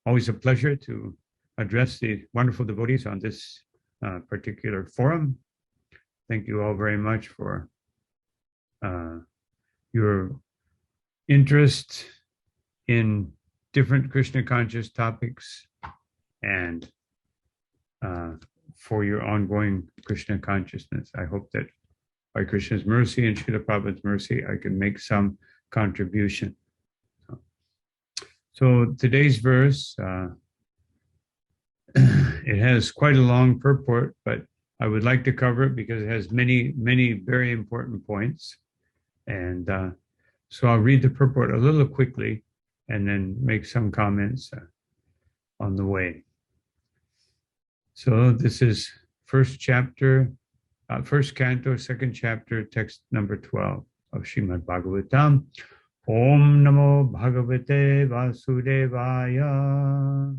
Always a pleasure to address the wonderful devotees on this particular forum. Thank you all very much for your interest in different Krishna conscious topics and for your ongoing Krishna consciousness. I hope that by Krishna's mercy and Srila Prabhupada's mercy, I can make some contribution. So today's verse, it has quite a long purport, but I would like to cover it because it has many, many very important points. And so I'll read the purport a little quickly and then make some comments on the way. So this is first canto, second chapter, text number 12 of Srimad Bhagavatam. Om Namo Bhagavate Vasudevaya.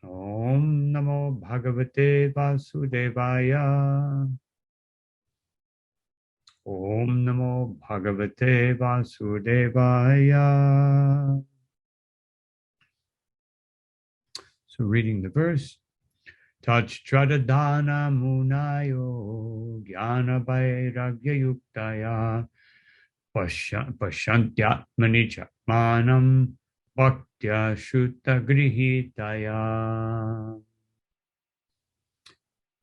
Om Namo Bhagavate Vasudevaya. Om Namo Bhagavate Vasudevaya. So reading the verse. Tachstradadana munayo jnana vairagya yuktaya pashantyatmani chakmanam bhaktya shuddha grihitaya.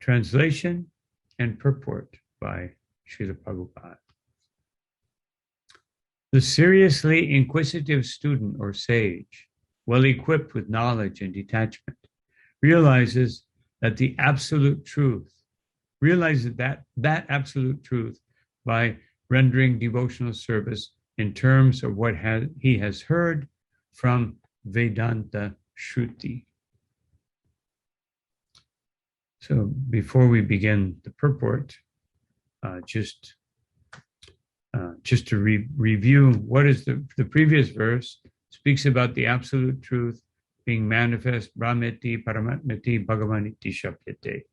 Translation and purport by Srila Prabhupada. The seriously inquisitive student or sage, well equipped with knowledge and detachment, realizes that the absolute truth, that absolute truth by rendering devotional service in terms of what he has heard from Vedanta Shruti. So before we begin the purport, just to review, what is the previous verse speaks about the absolute truth being manifest, Brahmeti, Paramatmati, Bhagavaniti, Shapyate,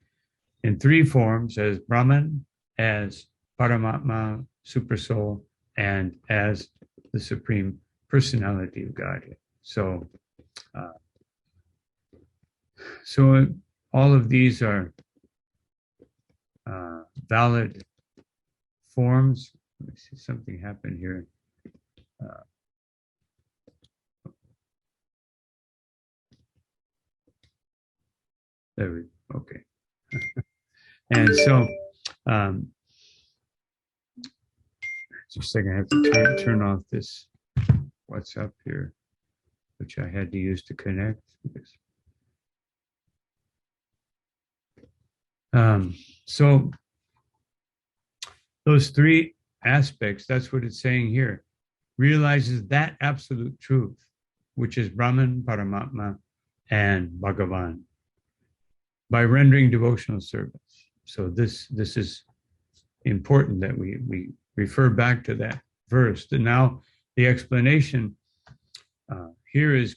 in three forms, as Brahman, as Paramatma, Supersoul, and as the Supreme Personality of Godhead. So all of these are valid forms. Let me see, something happened here. There we go. Okay. And so, just a second, I have to turn off this WhatsApp here, which I had to use to connect. So those three aspects, that's what it's saying here, realizes that absolute truth, which is Brahman, Paramatma, and Bhagavan, by rendering devotional service. So this is important that we refer back to that verse. And now the explanation here is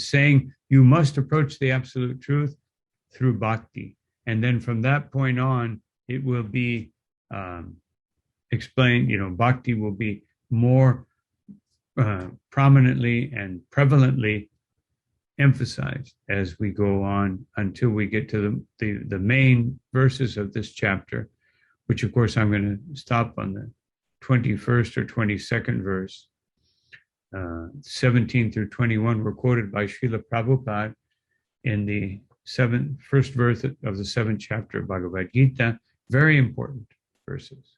saying you must approach the absolute truth through bhakti, and then from that point on, it will be explained. Bhakti will be more prominently and prevalently emphasized as we go on until we get to the main verses of this chapter, which of course I'm going to stop on the 21st or 22nd verse. 17 through 21 were quoted by Srila Prabhupada in the first verse of the 7th chapter of Bhagavad Gita. Very important verses.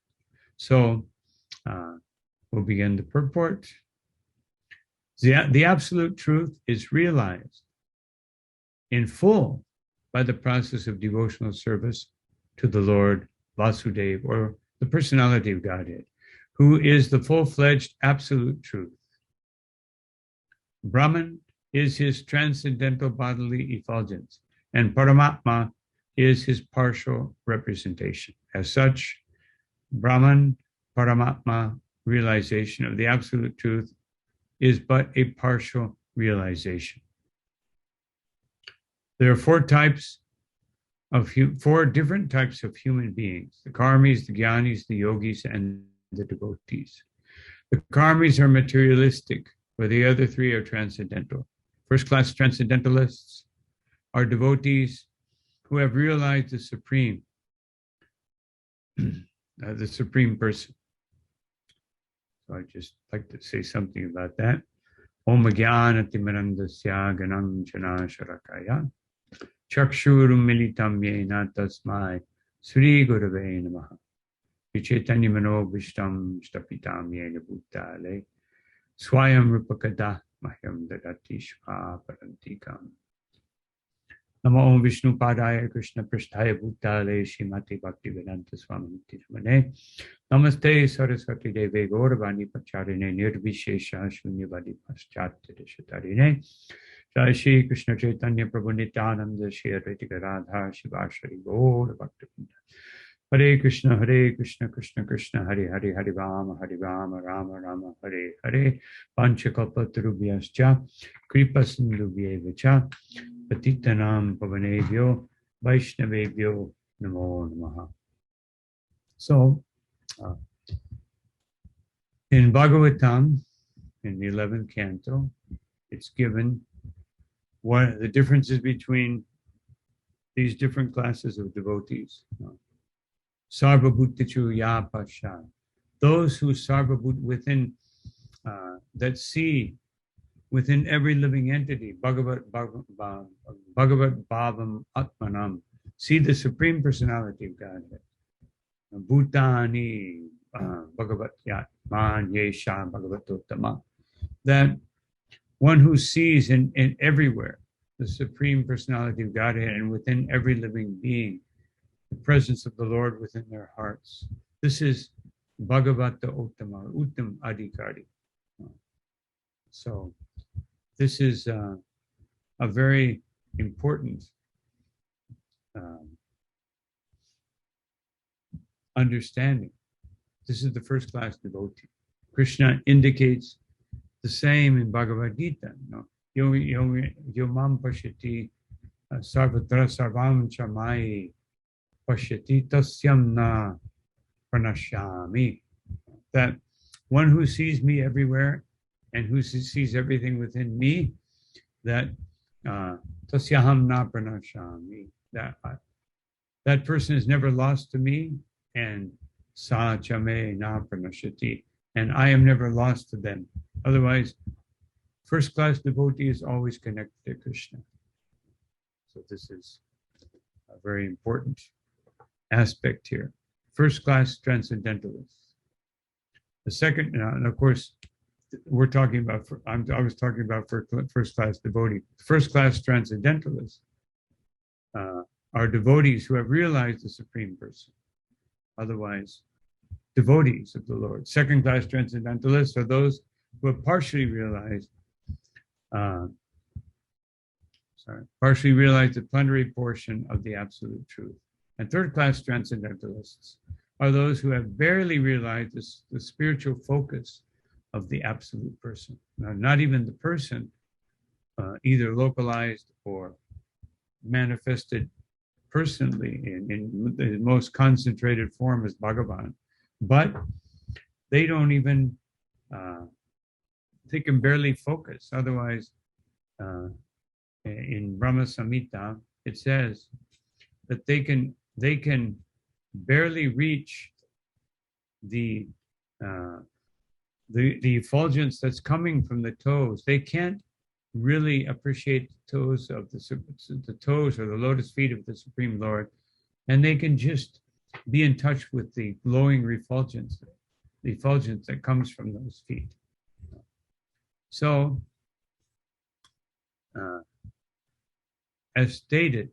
So we'll begin the purport. The absolute truth is realized in full by the process of devotional service to the Lord Vasudeva, or the personality of Godhead, who is the full-fledged absolute truth. Brahman is his transcendental bodily effulgence, and Paramatma is his partial representation. As such, Brahman, Paramatma realization of the absolute truth is but a partial realization. There are four different types of human beings: the karmis, the jnanis, the yogis, and the devotees. The karmis are materialistic, where the other three are transcendental. First class transcendentalists are devotees who have realized the supreme, the supreme person. So I just like to say something about that. Om Jnana Timirandasya Ganam Jana Sharakaya Chakshurum Militam Yena Tasmai Sri Gurave Namaha Vichaitanya Mano Vishtam Stapitam Yena Bhutale Swayam Rupakada Mahyam Dadati Shpa Parantikam Namo Om Vishnu Padaya Krishna Pristhaya Bhutale Shrimati Bhakti Vedanta Swami Tirumane Namaste Saraswati Deve Gauravani Pacharine Nirvishesha Shunyavadi Paschatya Shatarine Jai Shri Krishna Chaitanya Prabhu Nityananda Shri Advaita Radha Shivashri Gaur Bhakti Hare Krishna Krishna Krishna Hare Hare Hare Rama Rama Rama Hare Hare Panchakalpatarubhyascha Kripa Sindhubhyevacha Patitanam Pavanebhyo Vaishnavebhyo Namo Namaha. So, in Bhagavatam, in the 11th canto, it's given what the differences between these different classes of devotees. Sarvabhutachu ya pasha. Those who sarvabhut within, that see within every living entity, Bhagavat Bhavam Atmanam, see the Supreme Personality of Godhead. Bhutani Bhagavat Yatman Yesha Bhagavatottama. That one who sees in everywhere the Supreme Personality of Godhead and within every living being the presence of the Lord within their hearts. This is Bhagavata Uttama, Uttam Adhikari. So this is a very important understanding. This is the first class devotee. Krishna indicates the same in Bhagavad Gita. Yomam Pashati Sarvatra Sarvam Chamai Pashyati Tasyam Na Pranashyami. That one who sees me everywhere and who sees everything within me, that Tasyaham Na Pranashyami. That person is never lost to me, and Sa Chame Na Pranashyati. And I am never lost to them. Otherwise, first class devotee is always connected to Krishna. So this is a very important aspect here. First class transcendentalists. The second, and of course, we're talking about, I was talking about first class devotee. First class transcendentalists are devotees who have realized the Supreme Person. Otherwise, devotees of the Lord. Second class transcendentalists are those who have partially realized the plenary portion of the absolute truth. And third class transcendentalists are those who have barely realized the spiritual focus of the absolute person. Now, not even the person, either localized or manifested personally in the most concentrated form as Bhagavan, but they don't even, they can barely focus. Otherwise, in Brahma Samhita, it says that they can barely reach the effulgence that's coming from the toes. They can't really appreciate the toes of the toes or the lotus feet of the Supreme Lord, and they can just be in touch with the glowing effulgence that comes from those feet. So, as stated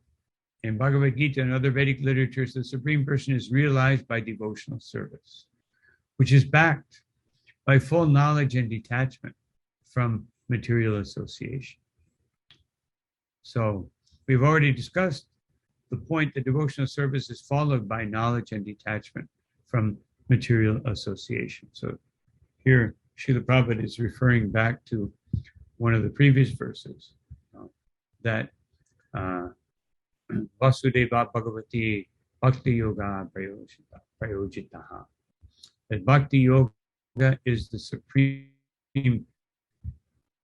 in Bhagavad Gita and other Vedic literatures, the Supreme Person is realized by devotional service, which is backed by full knowledge and detachment from material association. So we've already discussed the point that devotional service is followed by knowledge and detachment from material association. So here, Srila Prabhupada is referring back to one of the previous verses, that Vasudeva Bhagavati Bhakti Yoga Prayojitaha. That Bhakti Yoga is the supreme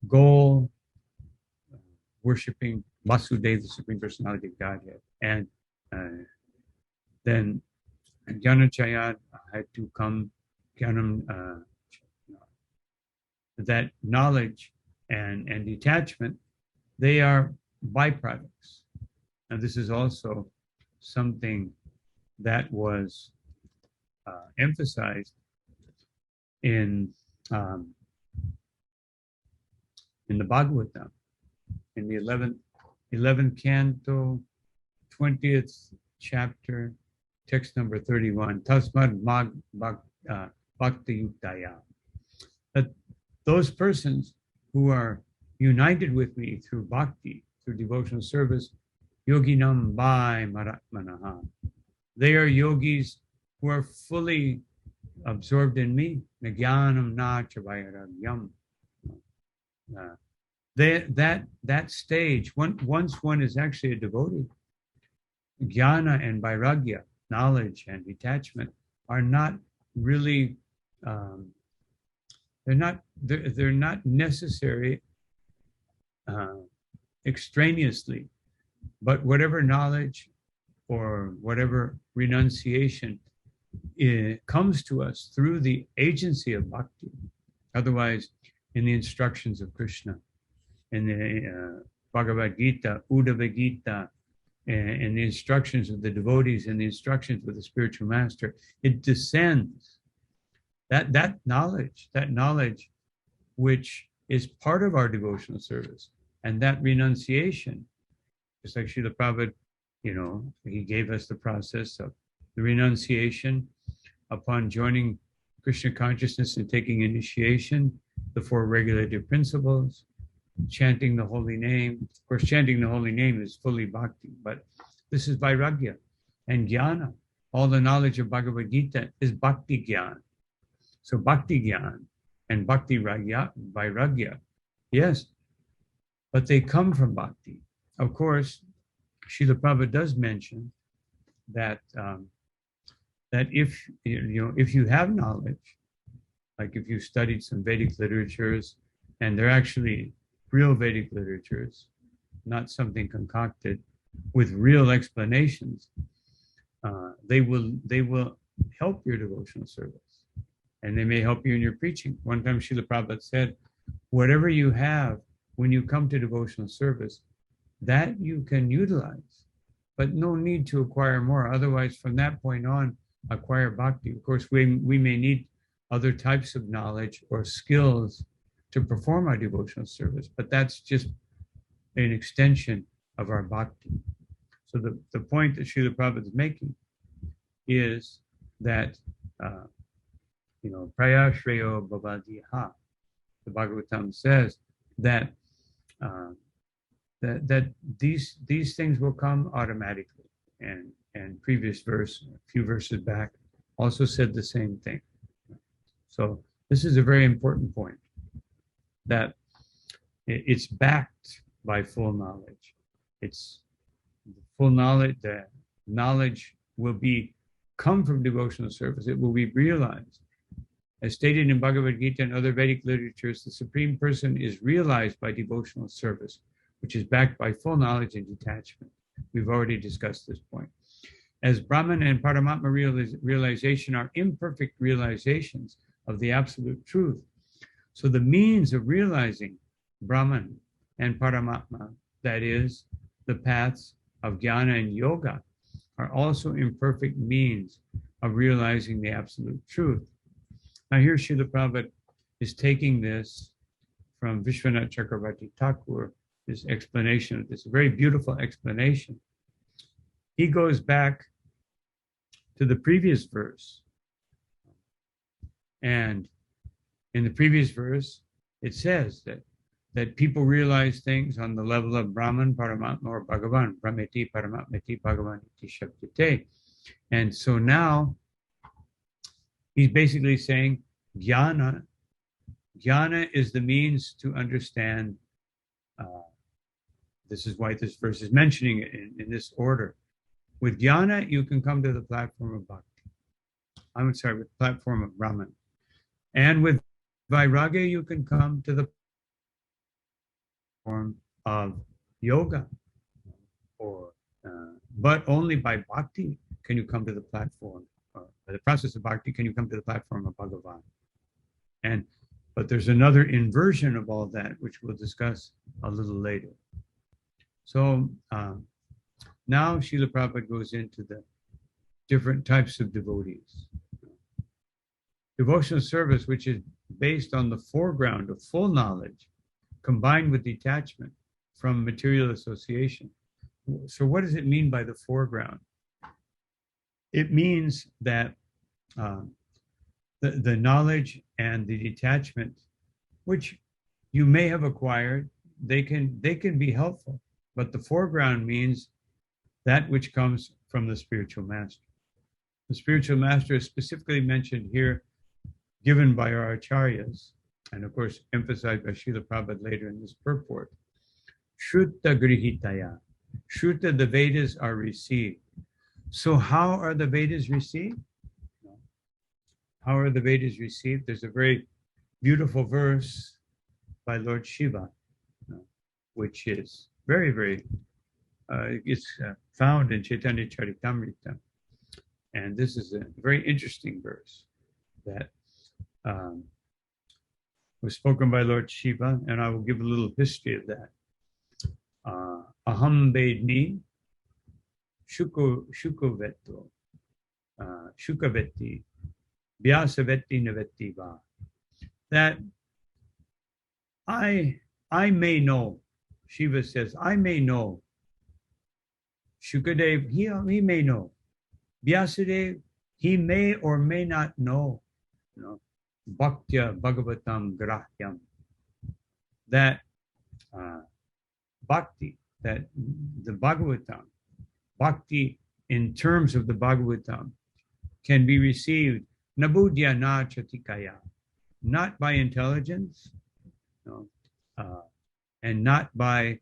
goal, worshiping Vasudeva, the Supreme Personality of Godhead. And then Jnanachaya had to come, that knowledge and detachment, they are byproducts. And this is also something that was emphasized in the Bhagavatam, in the 11th canto, 20th chapter, text number 31, Tasmad Bhakti Yuktaya. That those persons who are united with me through bhakti, through devotional service, yoginam vai maratmanaha. They are yogis who are fully absorbed in me. Nagyanam na chavayaragyam. That stage, once one is actually a devotee, jnana and vairagya, knowledge and detachment, are not really they're not necessary extraneously, but whatever knowledge or whatever renunciation comes to us through the agency of bhakti. Otherwise, in the instructions of Krishna, in the Bhagavad Gita, Uddhava Gita, and the instructions of the devotees and the instructions of the spiritual master, it descends. That knowledge which is part of our devotional service, and that renunciation, just like Srila Prabhupada, he gave us the process of the renunciation upon joining Krishna consciousness and taking initiation, the 4 regulative principles, chanting the holy name. Of course, chanting the holy name is fully bhakti, but this is vairagya and jnana. All the knowledge of Bhagavad Gita is bhakti jnana. So bhakti jnana and bhakti vairagya, yes, but they come from bhakti. Of course, Srila Prabhupada does mention that that if you have knowledge, like if you studied some Vedic literatures, and they're actually real Vedic literatures, not something concocted, with real explanations, they will help your devotional service, and they may help you in your preaching. One time Srila Prabhupada said, whatever you have when you come to devotional service, that you can utilize, but no need to acquire more. Otherwise, from that point on, acquire bhakti. Of course, we may need other types of knowledge or skills to perform our devotional service, but that's just an extension of our bhakti. So the point that Srila Prabhupada is making is that, praya shreyo bhavadiha, the Bhagavatam says that that these things will come automatically. And previous verse, a few verses back, also said the same thing. So this is a very important point, that it's backed by full knowledge. It's full knowledge. The knowledge will come from devotional service. It will be realized. As stated in Bhagavad Gita and other Vedic literatures, the Supreme Person is realized by devotional service, which is backed by full knowledge and detachment. We've already discussed this point. As Brahman and Paramatma realization are imperfect realizations of the absolute truth, so the means of realizing Brahman and Paramatma, that is, the paths of jnana and yoga, are also imperfect means of realizing the absolute truth. Now here Srila Prabhupada is taking this from Vishwanath Chakravarti Thakur, this explanation of this, very beautiful explanation. He goes back to the previous verse. And in the previous verse, it says that people realize things on the level of Brahman, Paramatma, or Bhagavan, Brahmeti, Paramatmeti, Bhagavan, iti Shaktite. And so now, he's basically saying, jnana is the means to understand. This is why this verse is mentioning it in this order. With jnana, you can come to the platform of bhakti. With the platform of Brahman. And with vairagya, you can come to the of yoga, or but only by bhakti can you come to the platform. By the process of bhakti can you come to the platform of Bhagavan. But there's another inversion of all that, which we'll discuss a little later. So now Srila Prabhupada goes into the different types of devotees. Devotional service, which is based on the foreground of full knowledge, combined with detachment from material association. So what does it mean by the foreground? It means that the knowledge and the detachment, which you may have acquired, they can be helpful. But the foreground means that which comes from the spiritual master. The spiritual master is specifically mentioned here, given by our acharyas, and of course emphasized by Srila Prabhupada later in this purport. Shrutta grihitaya. Shrutta, the Vedas are received. So how are the Vedas received? How are the Vedas received? There's a very beautiful verse by Lord Siva, which is very, very, it's found in Chaitanya Charitamrita. And this is a very interesting verse that was spoken by Lord Shiva, and I will give a little history of that. Aham Vedmi Shukaveto Shukaveti Vyasaveti Naveti Va. That I may know, Shiva says, I may know. Shukadev, he may know. Vyasadeva, he may or may not know. Bhaktya Bhagavatam Grahyam. That bhakti, that the Bhagavatam, bhakti in terms of the Bhagavatam, can be received nabudya na chatikaya, not by intelligence, and not by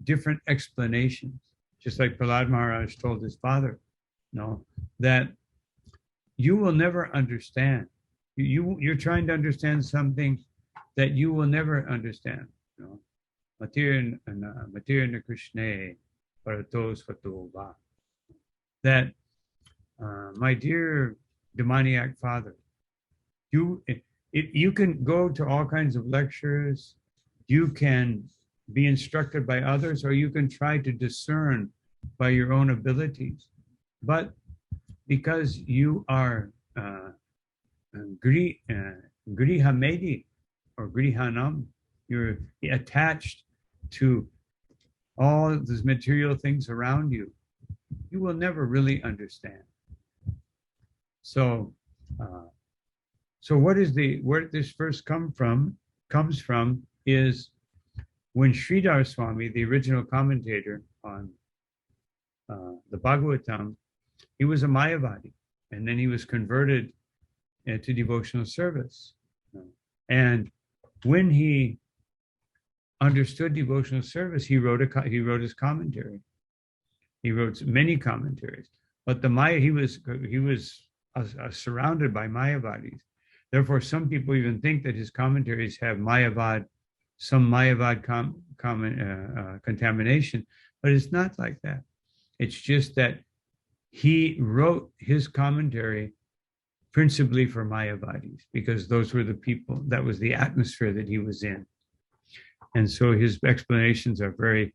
different explanations. Just like Prahlad Maharaj told his father, that you will never understand. You're trying to understand something that you will never understand. Matirya na Krishna paratos fatova. That my dear demoniac father, you can go to all kinds of lectures, you can be instructed by others, or you can try to discern by your own abilities. But because you are grihamedi or grihanam, you're attached to all these material things around you, you will never really understand. So where this verse comes from is when Sridhar Swami, the original commentator on the Bhagavatam, he was a Mayavadi, and then he was converted to devotional service. And when he understood devotional service, he wrote his commentary. He wrote many commentaries, but he was surrounded by Mayavadis. Therefore, some people even think that his commentaries have some Mayavad contamination, but it's not like that. It's just that he wrote his commentary principally for Mayavadis, because those were the people, that was the atmosphere that he was in. And so his explanations are very,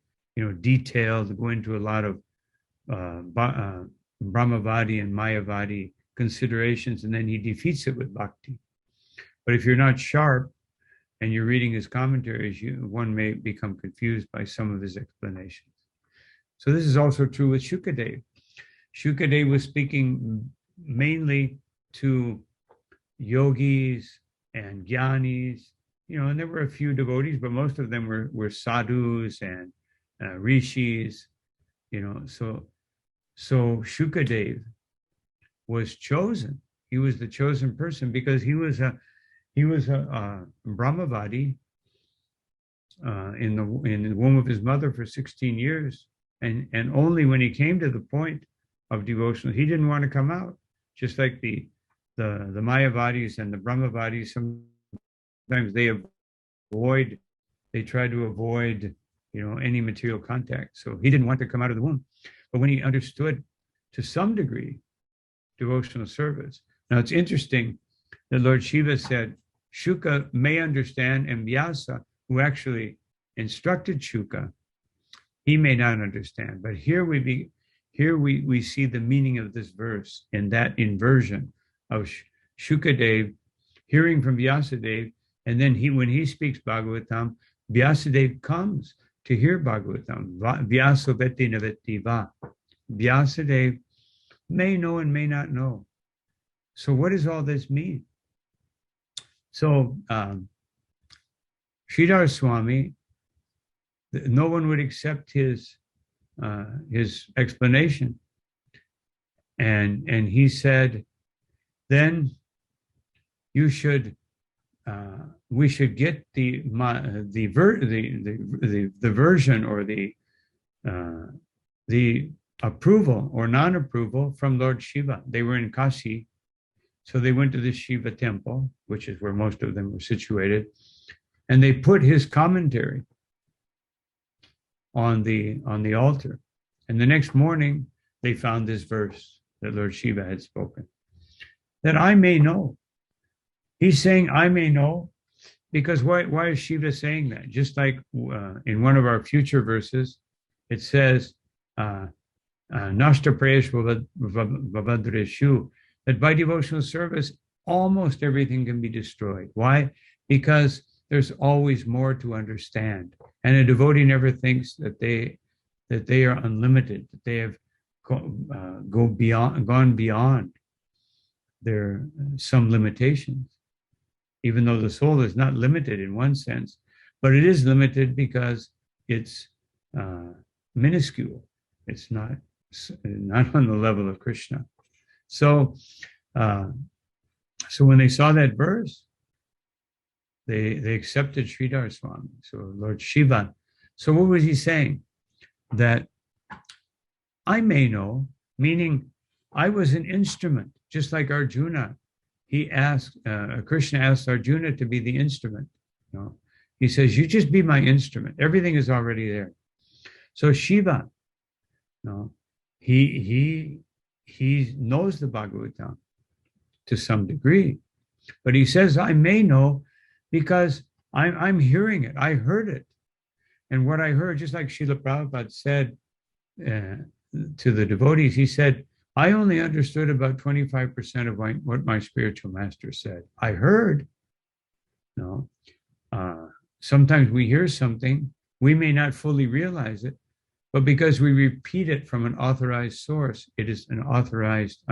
detailed, go into a lot of Brahmavadi and Mayavadi considerations, and then he defeats it with bhakti. But if you're not sharp and you're reading his commentaries, one may become confused by some of his explanations. So this is also true with Shukadev. Shukadev was speaking mainly to yogis and jnanis, and there were a few devotees, but most of them were sadhus and rishis, So Shukadev was chosen. He was the chosen person because he was a Brahmavadi in the womb of his mother for 16 years. And only when he came to the point of devotional, he didn't want to come out. Just like the Mayavadis and the Brahmavadis, sometimes they avoid they try to avoid, any material contact. So he didn't want to come out of the womb. But when he understood to some degree devotional service. Now it's interesting that Lord Shiva said, Shuka may understand, and Vyasa, who actually instructed Shuka, he may not understand. But here we see the meaning of this verse in that inversion of Shukadev hearing from Vyasadeva, and then when he speaks Bhagavatam, Vyasadeva comes to hear Bhagavatam. Vyasa veti naveti va. Vyasadeva may know and may not know. So what does all this mean? So Sridhar Swami, no one would accept his explanation, and he said, then we should get the version or the approval or non-approval from Lord Shiva. They were in Kashi, so they went to the Shiva temple, which is where most of them were situated, and they put his commentary on the altar. And the next morning, they found this verse that Lord Shiva had spoken, that I may know. He's saying, I may know, because why is Shiva saying that? Just like in one of our future verses, it says, Nashta Prayesh Vavadreshu, that by devotional service, almost everything can be destroyed. Why? Because there's always more to understand. And a devotee never thinks that they are unlimited, that they have gone beyond their some limitations, even though the soul is not limited in one sense, but it is limited because it's minuscule. It's not on the level of Krishna. So when they saw that verse, they accepted Sridhar Swami, so Lord Shiva. So what was he saying? That I may know, meaning I was an instrument, just like Arjuna. He asked, Krishna asked Arjuna to be the instrument. He says, you just be my instrument. Everything is already there. So Shiva, he knows the Bhagavatam to some degree, but he says, I may know because I'm hearing it. I heard it. And what I heard, just like Srila Prabhupada said to the devotees, he said, I only understood about 25% of what my spiritual master said. I heard. Sometimes we hear something, we may not fully realize it, but because we repeat it from an authorized source, it is an authorized.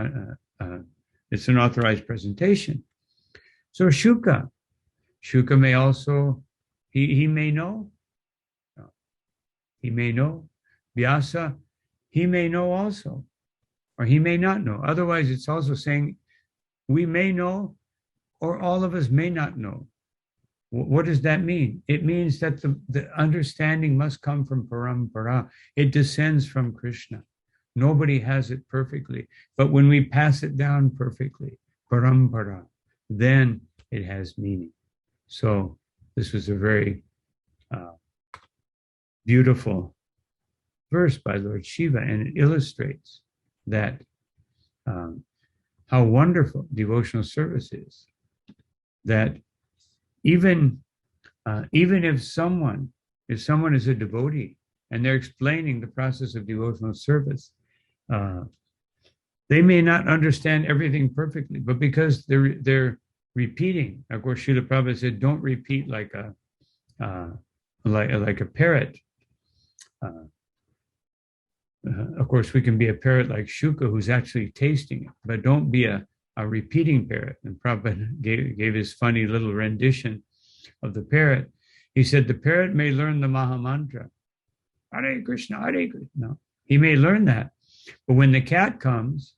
It's an authorized presentation. So Shuka may also, he may know. He may know. Vyasa, he may know also, or he may not know. Otherwise, it's also saying we may know, or all of us may not know. What does that mean? It means that the understanding must come from parampara. It descends from Krishna. Nobody has it perfectly. But when we pass it down perfectly, parampara, then it has meaning. So this was a very beautiful verse by Lord Shiva, and it illustrates that how wonderful devotional service is. That even if someone is a devotee and they're explaining the process of devotional service, they may not understand everything perfectly, but because they're repeating. Of course, Srila Prabhupada said, "Don't repeat like a parrot." Of course, we can be a parrot like Shuka, who's actually tasting it, but don't be a repeating parrot. And Prabhupada gave his funny little rendition of the parrot. He said, the parrot may learn the Maha Mantra, Hare Krishna, Hare Krishna. No, he may learn that. But when the cat comes,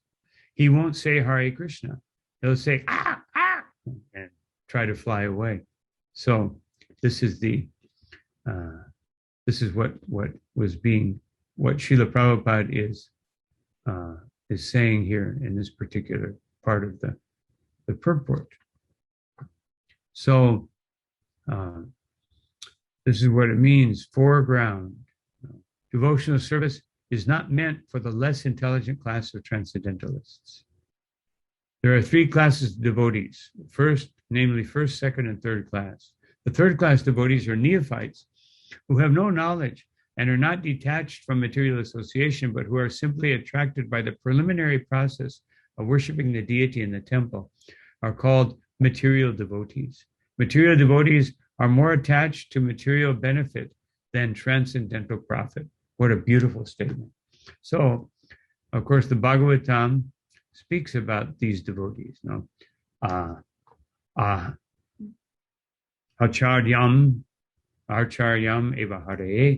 he won't say Hare Krishna. He'll say, ah, ah, and try to fly away. So this is what Srila Prabhupada is saying here in this particular part of the purport. So This is what it means, foreground. Devotional service is not meant for the less intelligent class of transcendentalists. There are three classes of devotees. First, namely first, second, and third class. The third class devotees are neophytes who have no knowledge and are not detached from material association, but who are simply attracted by the preliminary process of worshiping the deity in the temple, are called material devotees. Material devotees are more attached to material benefit than transcendental profit. What a beautiful statement. So, of course, the Bhagavatam speaks about these devotees. No? Acharyam eva hare,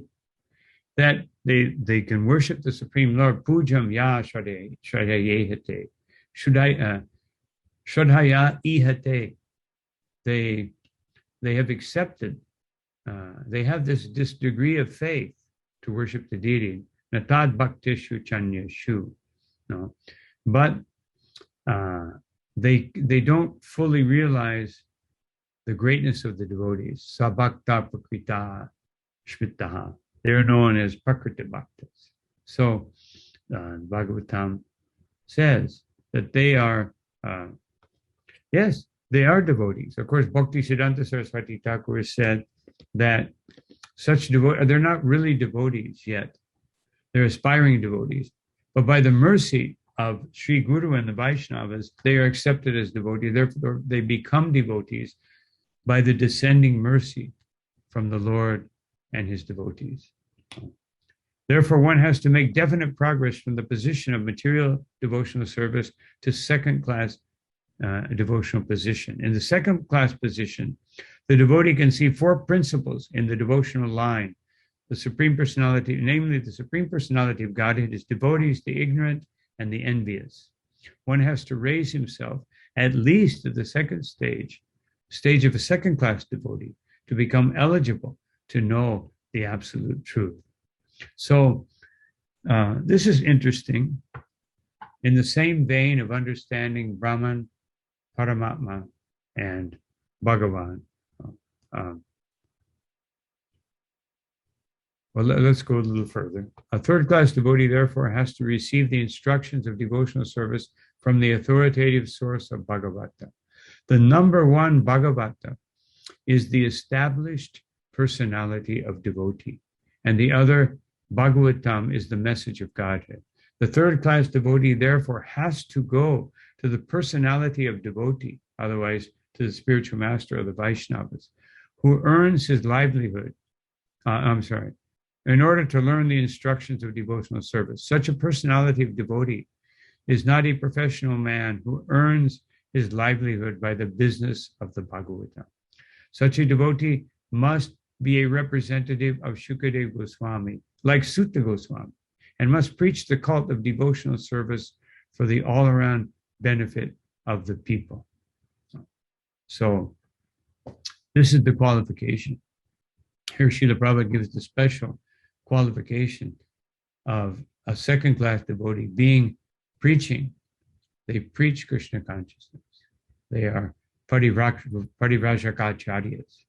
that they can worship the Supreme Lord. Pujam ya shradayehate, shradhaya ihate. They have accepted, they have this degree of faith to worship the deity. Natad bhaktishu chanyashu. No, but they don't fully realize the greatness of the devotees. Sabhakta prakrita shvitaha. They're known as prakriti bhaktas. So Bhagavatam says that they are, yes, they are devotees. Of course, Bhakti Siddhanta Saraswati Thakur said that such devotees, they're not really devotees yet. They're aspiring devotees. But by the mercy of Sri Guru and the Vaishnavas, they are accepted as devotees. Therefore, they become devotees by the descending mercy from the Lord and his devotees. Therefore, one has to make definite progress from the position of material devotional service to second-class devotional position. In the second-class position, the devotee can see four principles in the devotional line. The Supreme Personality, namely the Supreme Personality of Godhead, is devotees, the ignorant, and the envious. One has to raise himself at least to the second stage of a second-class devotee to become eligible to know the absolute truth. So this is interesting. In the same vein of understanding Brahman, Paramatma, and Bhagavan. Well, let's go a little further. A third-class devotee, therefore, has to receive the instructions of devotional service from the authoritative source of Bhagavata. The number one Bhagavata is the established personality of devotee, and the other, Bhagavatam, is the message of Godhead. The third-class devotee, therefore, has to go to the personality of devotee, otherwise to the spiritual master of the Vaishnavas, who earns his livelihood. In order to learn the instructions of devotional service. Such a personality of devotee is not a professional man who earns his livelihood by the business of the Bhagavatam. Such a devotee must be a representative of Shukadev Goswami, like Sutta Goswami, and must preach the cult of devotional service for the all-around benefit of the people. So this is the qualification. Here Srila Prabhupada gives the special qualification of a second-class devotee being preaching. They preach Krishna consciousness. They are Parivrajakacharyas.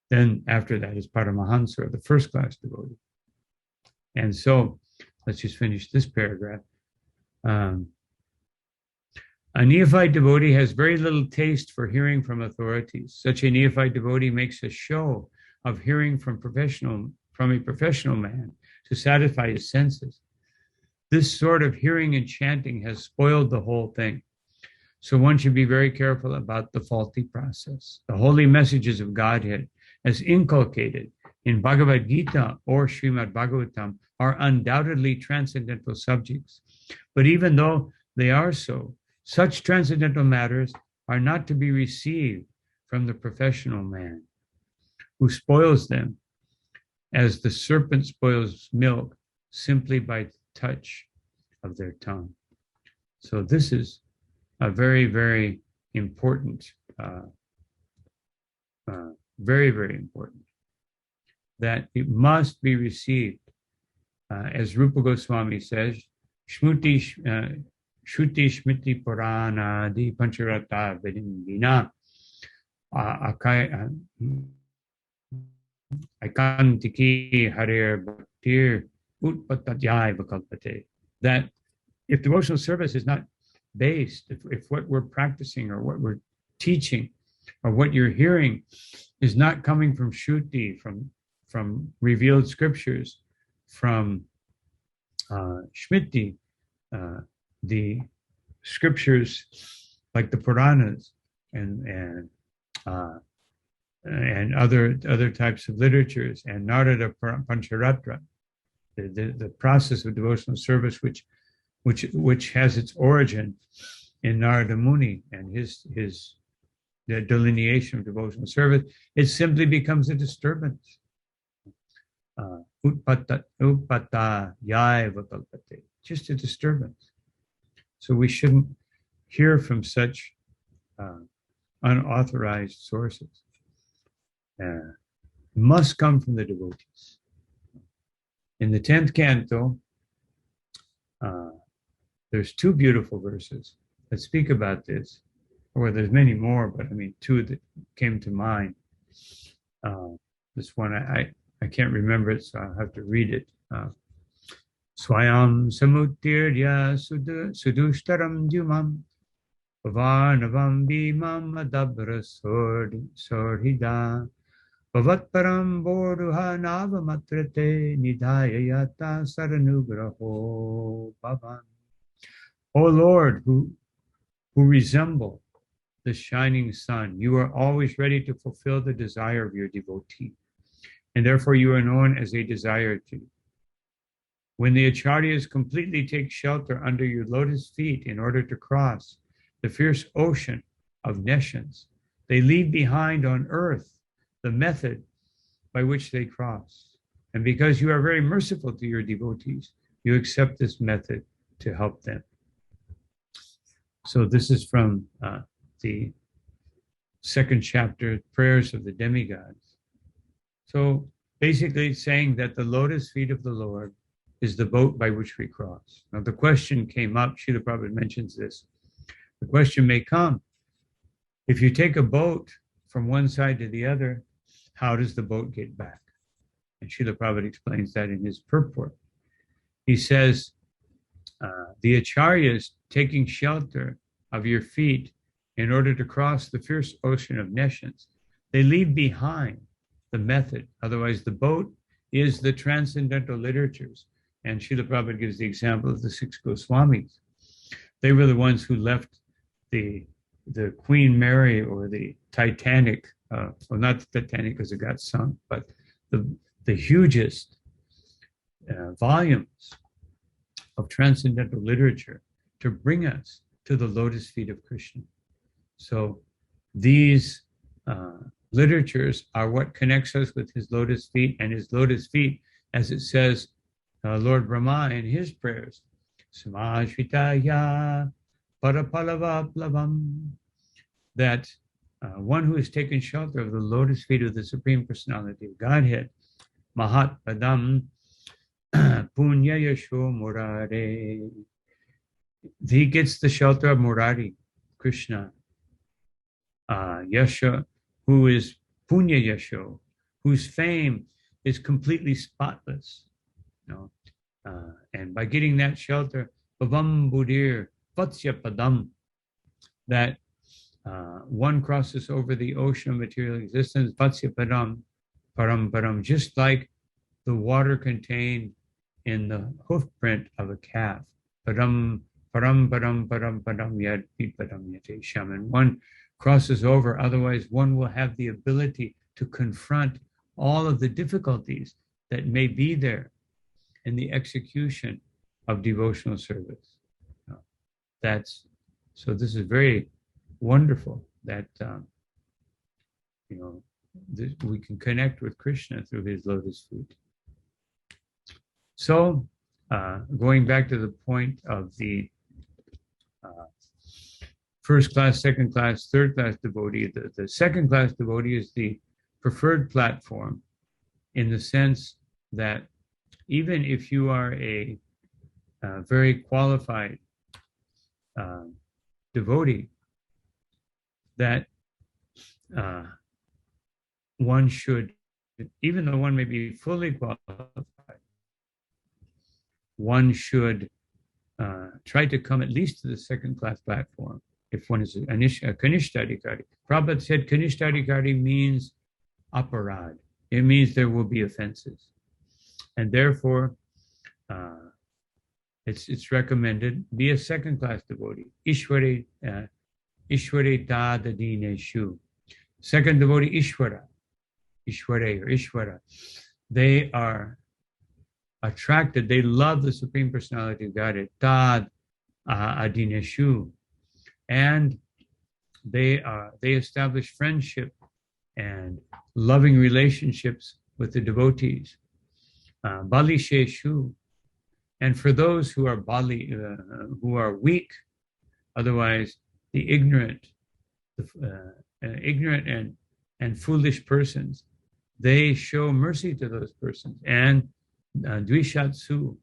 Then after that is Paramahansa, or the first-class devotee. And so, let's just finish this paragraph. A neophyte devotee has very little taste for hearing from authorities. Such a neophyte devotee makes a show of hearing from a professional man to satisfy his senses. This sort of hearing and chanting has spoiled the whole thing. So one should be very careful about the faulty process. The holy messages of Godhead, as inculcated in Bhagavad Gita or Srimad Bhagavatam, are undoubtedly transcendental subjects. But even though they are so, such transcendental matters are not to be received from the professional man who spoils them as the serpent spoils milk simply by touch of their tongue. So this is a very, very important, very, very important, that it must be received. As Rupa Goswami says, Shruti Shmiti Purana Di Pancharata Vedindina Aikantiki Harir Bhaktir Utpatadyai Vakalpate. That if devotional service is not based, if what we're practicing or what we're teaching or what you're hearing is not coming from Shruti, from revealed scriptures, from Smriti, the scriptures like the Puranas and other types of literatures, and Narada Pancharatra, the process of devotional service, which has its origin in Narada Muni and his the delineation of devotional service, it simply becomes a disturbance. Utpata yai vakalpate, just a disturbance. So we shouldn't hear from such unauthorized sources. Must come from the devotees. In the 10th canto, there's two beautiful verses that speak about this, or there's many more, but I mean two that came to mind. This one I can't remember it, so I'll have to read it. Swayam samutirya sudushtaram dyumam Pavanavam bhimam adabra sorhida Pavatparam boruha navamatrate nidhayayata saranugraho bhavan. O Lord, who resemble the shining sun, you are always ready to fulfill the desire of your devotee, and therefore you are known as a desire to. When the acharyas completely take shelter under your lotus feet in order to cross the fierce ocean of nescience, they leave behind on earth the method by which they cross. And because you are very merciful to your devotees, you accept this method to help them. So this is from the 2nd chapter, Prayers of the Demigods. So basically it's saying that the lotus feet of the Lord is the boat by which we cross. Now the question came up, Srila Prabhupada mentions this. The question may come, if you take a boat from one side to the other, how does the boat get back? And Srila Prabhupada explains that in his purport. He says, the acharyas taking shelter of your feet in order to cross the fierce ocean of nescience, they leave behind the method. Otherwise, the boat is the transcendental literatures. And Srila Prabhupada gives the example of the Six Goswamis. They were the ones who left the Queen Mary or the Titanic, well, not the Titanic because it got sunk, but the hugest volumes of transcendental literature to bring us to the lotus feet of Krishna. So these literatures are what connects us with his lotus feet, and his lotus feet, as it says, Lord Brahma in his prayers, Samashvitaya Parapalavaplavam, that one who has taken shelter of the lotus feet of the Supreme Personality of Godhead, Mahat Padam Punya Yasho Murare, he gets the shelter of Murari, Krishna, Yasha, who is Punya Yasho, whose fame is completely spotless. And by getting that shelter, Bhavam Budir Vatsya Padam, that one crosses over the ocean of material existence, Vatsya Padam, Param Param, just like the water contained in the hoof print of a calf. Param Param Param Param Param Yad Param Yate Sham. And one crosses over, otherwise one will have the ability to confront all of the difficulties that may be there in the execution of devotional service. So this is very wonderful that we can connect with Krishna through his lotus feet. So going back to the point of the first class, second class, third class devotee, the second class devotee is the preferred platform, in the sense that even if you are a very qualified devotee, that one should even though one may be fully qualified, one should try to come at least to the second class platform if one is a Kanishtadikari. Prabhupada said Kanishtadikari means aparad. It means there will be offenses. And therefore, it's recommended be a second class devotee. Ishware tadadineshu. Second devotee, Ishwara. Ishware or Ishwara. They are attracted, they love the Supreme Personality of Godhead. Tad adineshu. And they establish friendship and loving relationships with the devotees. Bali sheshu. And for those who are bali, who are weak, otherwise the ignorant and foolish persons, they show mercy to those persons. And dvishatsu,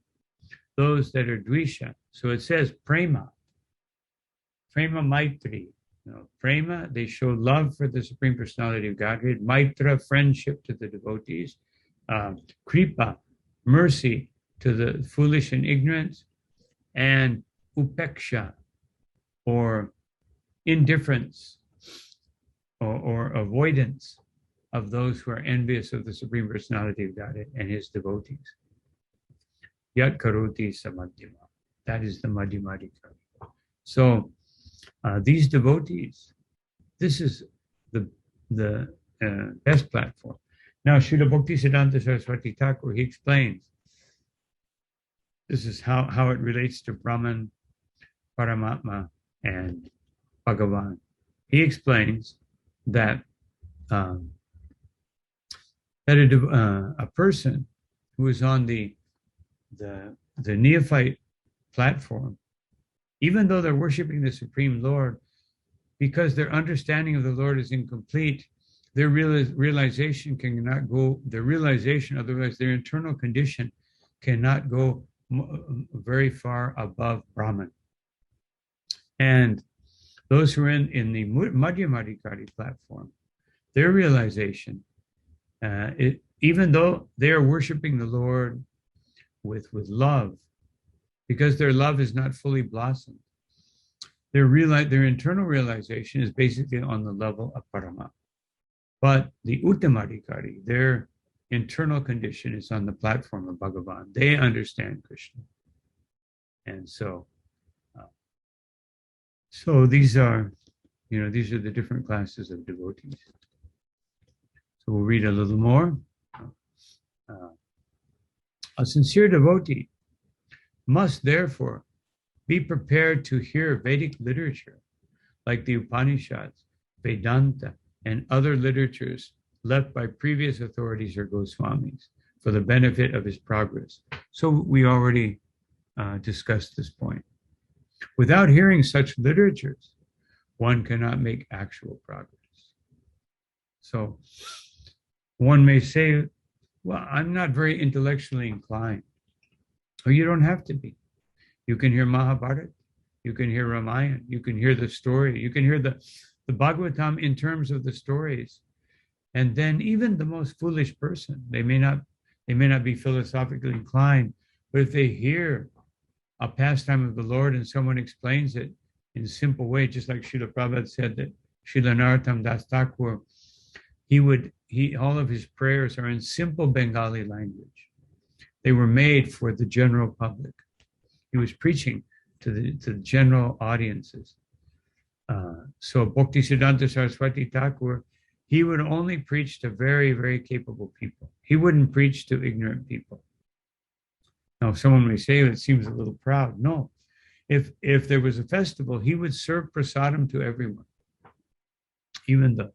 those that are dvisha. So it says prema maitri. Prema, they show love for the Supreme Personality of Godhead. Maitra, friendship to the devotees. Kripa, mercy to the foolish and ignorant. And upeksha, or indifference or avoidance of those who are envious of the Supreme Personality of Godhead and his devotees. Yat karoti samadhyama. That is the madhyamadikari. So these devotees, this is the best platform. Now, Srila Bhaktisiddhanta Saraswati Thakur, he explains, this is how it relates to Brahman, Paramatma, and Bhagavan. He explains that a person who is on the neophyte platform, even though they're worshiping the Supreme Lord, because their understanding of the Lord is incomplete, their realization cannot go, otherwise their internal condition cannot go very far above Brahman. And those who are in the Madhyamadikari platform, their realization, even though they are worshiping the Lord with love, because their love is not fully blossomed, their internal realization is basically on the level of Parama. But the Uttamadikari, their internal condition is on the platform of Bhagavan. They understand Krishna. And so these are the different classes of devotees. So we'll read a little more. A sincere devotee must therefore be prepared to hear Vedic literature like the Upanishads, Vedanta, and other literatures left by previous authorities or Goswamis for the benefit of his progress. So we already discussed this point. Without hearing such literatures, one cannot make actual progress. So one may say, well, I'm not very intellectually inclined. Well, you don't have to be. You can hear Mahabharata, you can hear Ramayana, you can hear the story, you can hear the Bhagavatam in terms of the stories. And then even the most foolish person, they may not be philosophically inclined, but if they hear a pastime of the Lord and someone explains it in a simple way, just like Srila Prabhupada said that Srila Narottam Das Thakur, all of his prayers are in simple Bengali language. They were made for the general public. He was preaching to the general audiences. So Bhaktisiddhanta Saraswati Thakur, he would only preach to very, very capable people. He wouldn't preach to ignorant people. Now, someone may say it seems a little proud. No. If there was a festival, he would serve prasadam to everyone. Even the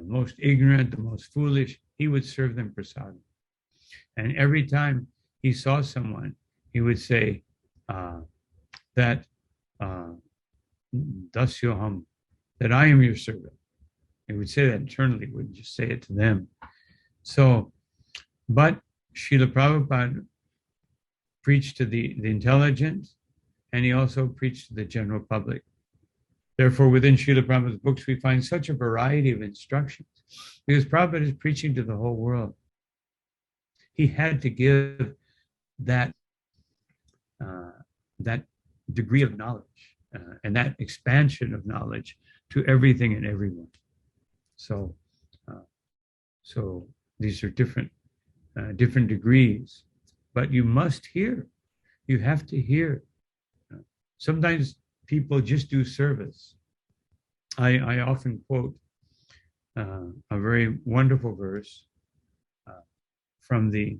most ignorant, the most foolish, he would serve them prasadam. And every time he saw someone, he would say that dasyoham, that I am your servant. He would say that internally, he wouldn't just say it to them. So, but Srila Prabhupada preached to the intelligent, and he also preached to the general public. Therefore, within Srila Prabhupada's books, we find such a variety of instructions. Because Prabhupada is preaching to the whole world. He had to give that that degree of knowledge and that expansion of knowledge to everything and everyone. So, so these are different degrees, but you must hear. You have to hear. Sometimes people just do service. I often quote a very wonderful verse from the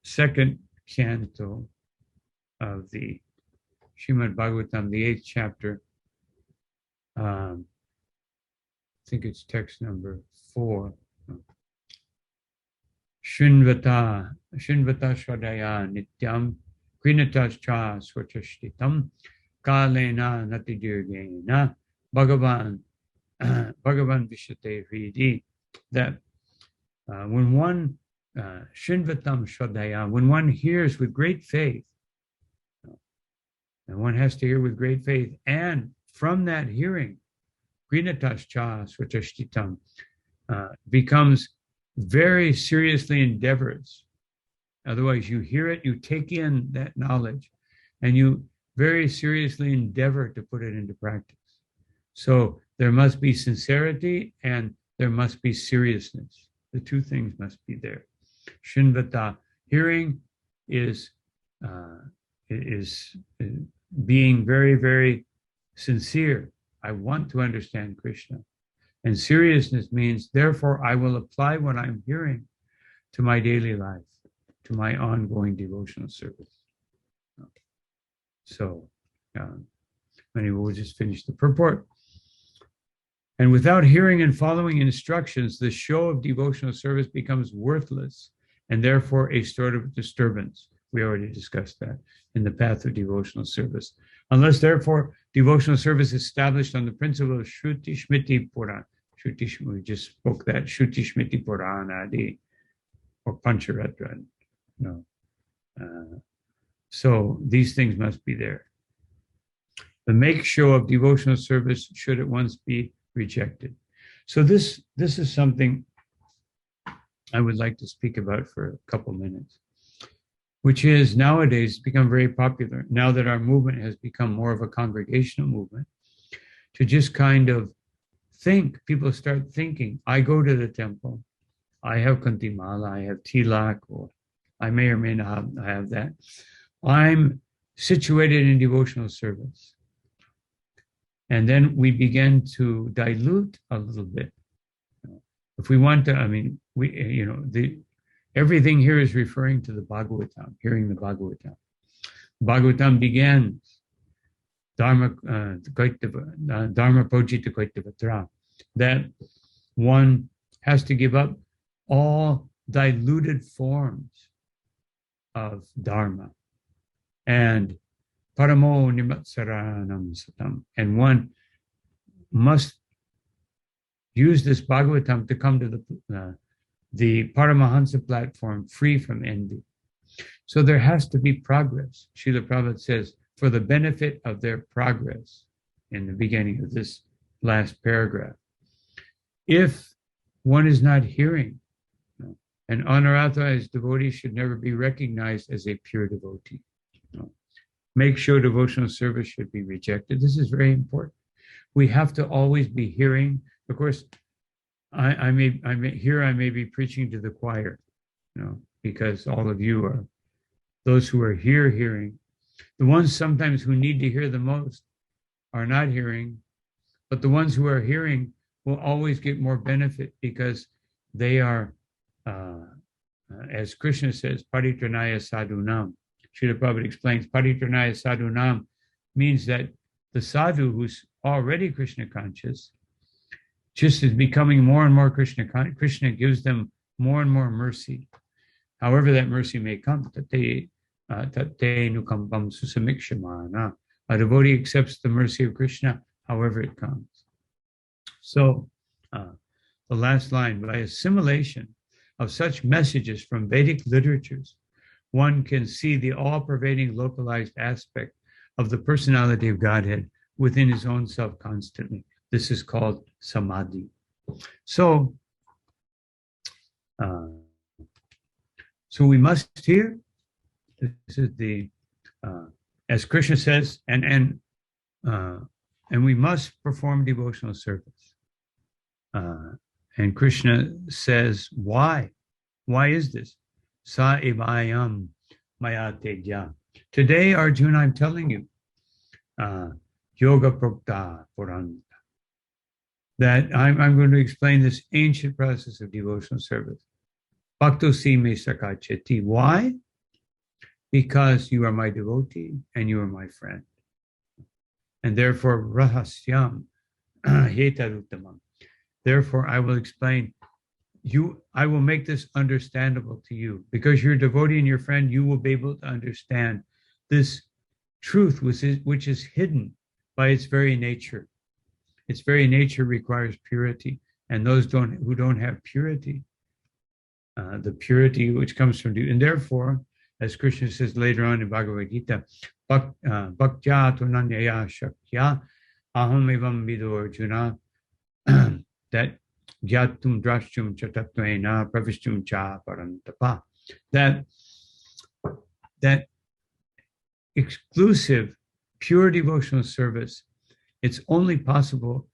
second canto of the Srimad Bhagavatam, the 8th chapter. I think it's text number 4. Shinvata Shradaya Nityam Krinatascha Swachashtitam Kalena Natidirgena Bhagavan Vishate Vridi. That when one Shinvatam Shradaya, when one hears with great faith, and one has to hear with great faith, and from that hearing, Grinatascha Swachashtitam becomes very seriously endeavors. Otherwise, you hear it, you take in that knowledge, and you very seriously endeavor to put it into practice. So there must be sincerity and there must be seriousness. The two things must be there. Shinvata, hearing, is being very, very sincere. I want to understand Krishna. And seriousness means, therefore, I will apply what I'm hearing to my daily life, to my ongoing devotional service. So, anyway, we'll just finish the purport. And without hearing and following instructions, the show of devotional service becomes worthless and therefore a sort of disturbance. We already discussed that in the path of devotional service. Unless, therefore, devotional service is established on the principle of Shruti Shmiti Purana. We just spoke that, Shruti Shmiti Purana Adi, or Pancharatra. No. So these things must be there. The make show of devotional service should at once be rejected. So this is something I would like to speak about for a couple minutes, which is nowadays become very popular, now that our movement has become more of a congregational movement, to just kind of think. People start thinking, I go to the temple, I have Kantimala, I have Tilak, or I may or may not have that. I'm situated in devotional service. And then we begin to dilute a little bit. If we want to, I mean, everything here is referring to the Bhagavatam, hearing the Bhagavatam. Bhagavatam begins, Dharma Pojita Koitavatra, that one has to give up all diluted forms of Dharma. And Paramo Nimatsaranam Satam. And one must use this Bhagavatam to come to the Paramahansa platform free from envy. So there has to be progress. Srila Prabhupada says, for the benefit of their progress, in the beginning of this last paragraph. If one is not hearing, an unauthorized devotee should never be recognized as a pure devotee. Make show devotional service should be rejected. This is very important. We have to always be hearing. Of course, I may be preaching to the choir, because all of you are those who are here hearing. The ones sometimes who need to hear the most are not hearing, but the ones who are hearing will always get more benefit because they are, as Krishna says, paritranaya sadhunam. Srila Prabhupada explains, paritranaya sadhunam means that the sadhu who's already Krishna conscious just is becoming more and more Krishna conscious. Krishna gives them more and more mercy, however that mercy may come. Tate nukambam susamikshamana. A devotee accepts the mercy of Krishna however it comes. So the last line, by assimilation of such messages from Vedic literatures, one can see the all-pervading localized aspect of the personality of Godhead within his own self constantly. This is called samadhi. So, so we must here. This is the, as Krishna says, and we must perform devotional service. And Krishna says, why? Why is this? Sa evayam maya tejya. Today, Arjuna, I'm telling you, yoga prokta puranta, that I'm going to explain this ancient process of devotional service. Bhakto si me sakacheti. Why? Because you are my devotee and you are my friend. And therefore, rahasyam hetaruttamam. Therefore, I will explain I will make this understandable to you. Because you're a devotee and your friend, you will be able to understand this truth, which is hidden by its very nature. Its very nature requires purity. And those who don't have purity, the purity which comes from, and therefore, as Krishna says later on in Bhagavad Gita, Bhaktya tunanyaya shakya aham evam vido Arjuna, that Gyatum drashtum chatattvena pravishtum cha parantapa. That exclusive, pure devotional service, it's only possible,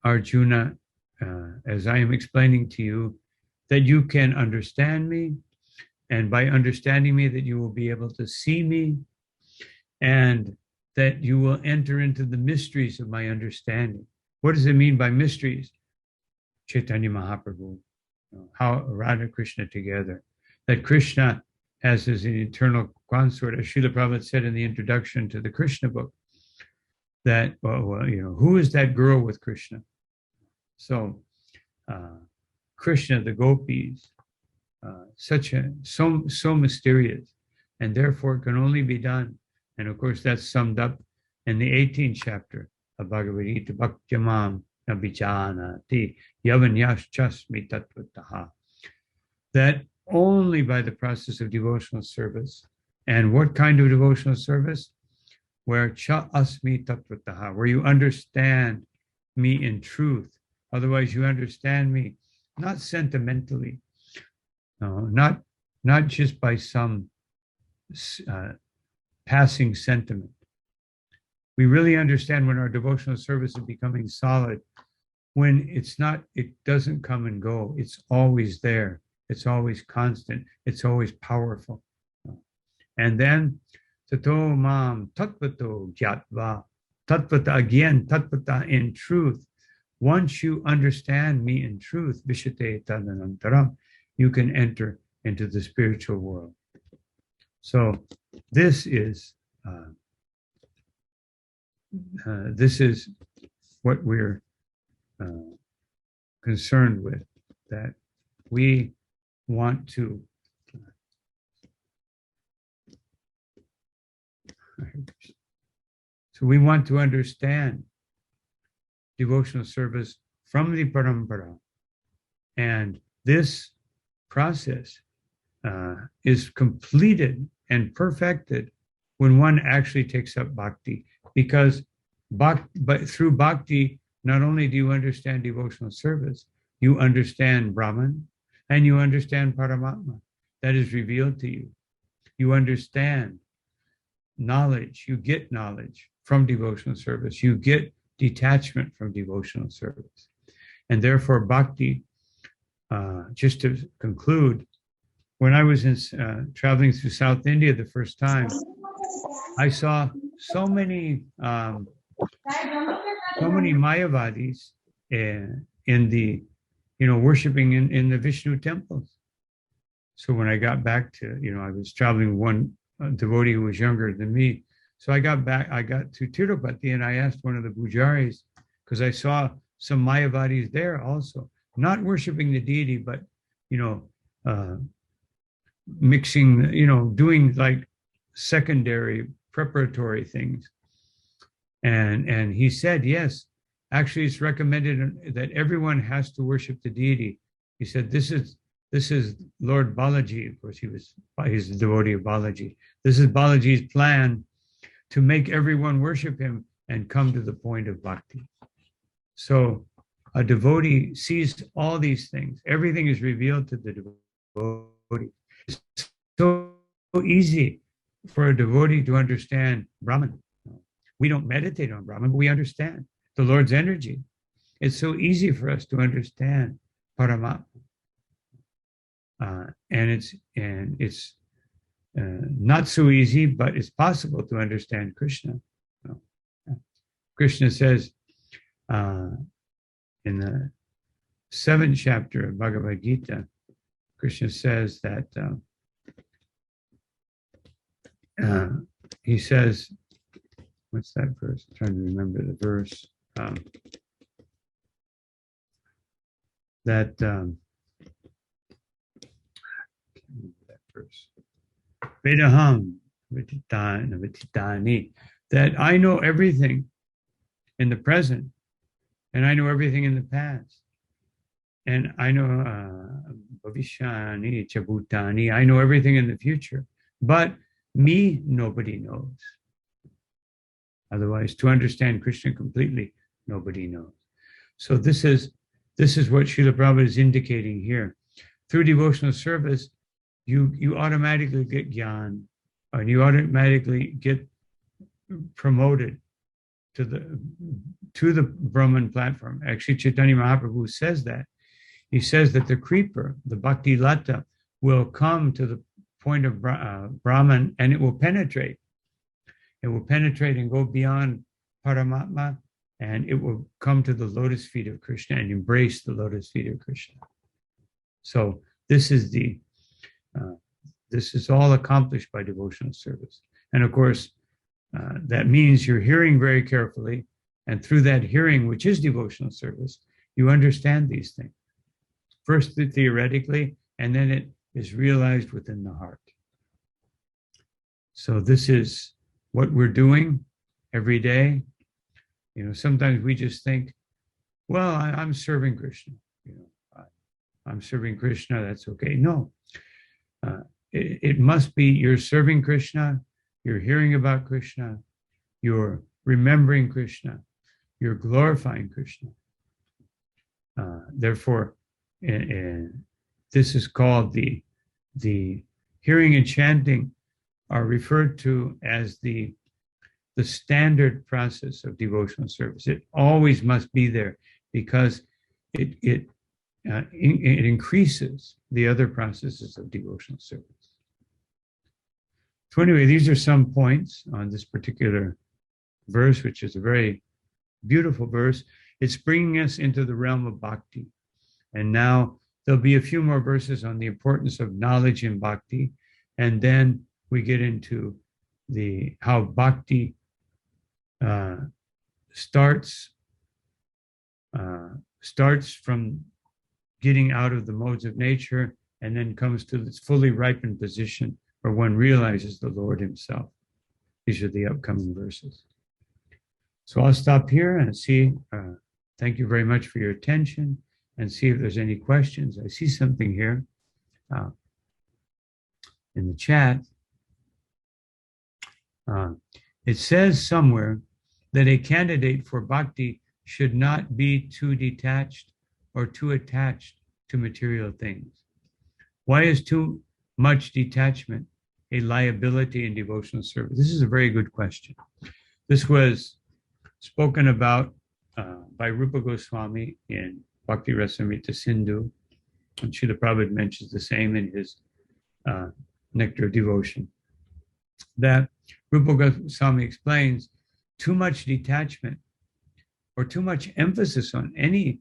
Arjuna, as I am explaining to you, that you can understand me, and by understanding me, that you will be able to see me, and that you will enter into the mysteries of my understanding. What does it mean by mysteries? Chaitanya Mahaprabhu, how Radha Krishna together, that Krishna has as an eternal consort, as Srila Prabhupada said in the introduction to the Krishna book, that, who is that girl with Krishna? So, Krishna, the gopis, so mysterious, and therefore can only be done. And of course, that's summed up in the 18th chapter of Bhagavad Gita, Bhaktyamam Nabhijanati Yavanyaschasmi Tatvataha. That only by the process of devotional service. And what kind of devotional service? Where cha asmi tatvataha, where you understand me in truth. Otherwise, you understand me not sentimentally, not just by some passing sentiment. We really understand when our devotional service is becoming solid, when it doesn't come and go. It's always there. It's always constant. It's always powerful. And then, tato mam tatvato gyatva, tatvata again, tatvata in truth. Once you understand me in truth, vishate tadanantaram, you can enter into the spiritual world. So this is what we're concerned with, that we want to understand devotional service from the parampara, and this process is completed and perfected when one actually takes up bhakti, because but through bhakti, not only do you understand devotional service, you understand Brahman and you understand Paramatma that is revealed to you. You understand knowledge, you get knowledge from devotional service, you get detachment from devotional service. And therefore bhakti, just to conclude, when I was traveling through South India the first time, I saw so many Mayavadis in the, worshiping in the Vishnu temples. So when I got back to, I was traveling with one devotee who was younger than me. So I got to Tirupati, and I asked one of the pujaris, because I saw some Mayavadis there also, not worshiping the deity, but, mixing, doing like secondary preparatory things. And he said, yes, actually it's recommended that everyone has to worship the deity. He said, this is Lord Balaji. Of course, he's a devotee of Balaji. This is Balaji's plan to make everyone worship him and come to the point of bhakti. So a devotee sees all these things. Everything is revealed to the devotee. It's so easy for a devotee to understand Brahman. We don't meditate on Brahman, but we understand the Lord's energy. It's so easy for us to understand Paramatma. And it's not so easy, but it's possible to understand Krishna. Krishna says in the 7th chapter of Bhagavad Gita, Krishna says that he says, what's that verse? I'm trying to remember the verse. That verse. Vedaham Vititani, that I know everything in the present, and I know everything in the past, and I know Bhavishani Chabutani, I know everything in the future, but me nobody knows. Otherwise, to understand Krishna completely, nobody knows. So this is what Srila Prabhupada is indicating here. Through devotional service, you automatically get gyan, and you automatically get promoted to the Brahman platform. Actually, Chaitanya Mahaprabhu says that. He says that the creeper, the Bhakti Lata, will come to the point of Brahman, and it will penetrate. It will penetrate and go beyond Paramatma, and it will come to the lotus feet of Krishna and embrace the lotus feet of Krishna. So this is all accomplished by devotional service. And of course, that means you're hearing very carefully, and through that hearing, which is devotional service, you understand these things. First theoretically, and then it is realized within the heart. So this is what we're doing every day. You know, sometimes we just think, well, I'm serving Krishna. You know, I'm serving Krishna, that's okay. No, it must be you're serving Krishna, you're hearing about Krishna, you're remembering Krishna, you're glorifying Krishna. Therefore, this is called the hearing and chanting are referred to as the standard process of devotional service. It always must be there because it increases the other processes of devotional service. So anyway, these are some points on this particular verse, which is a very beautiful verse. It's bringing us into the realm of bhakti. And now there'll be a few more verses on the importance of knowledge in bhakti. And then we get into how bhakti starts from getting out of the modes of nature and then comes to this fully ripened position where one realizes the Lord himself. These are the upcoming verses. So I'll stop here and see. Thank you very much for your attention, and see if there's any questions. I see something here in the chat. It says somewhere that a candidate for bhakti should not be too detached or too attached to material things. Why is too much detachment a liability in devotional service? This is a very good question. This was spoken about by Rupa Goswami in Bhakti Rasamrita Sindhu, and Srila Prabhupada mentions the same in his Nectar of Devotion. That Rupa Goswami explains too much detachment or too much emphasis on any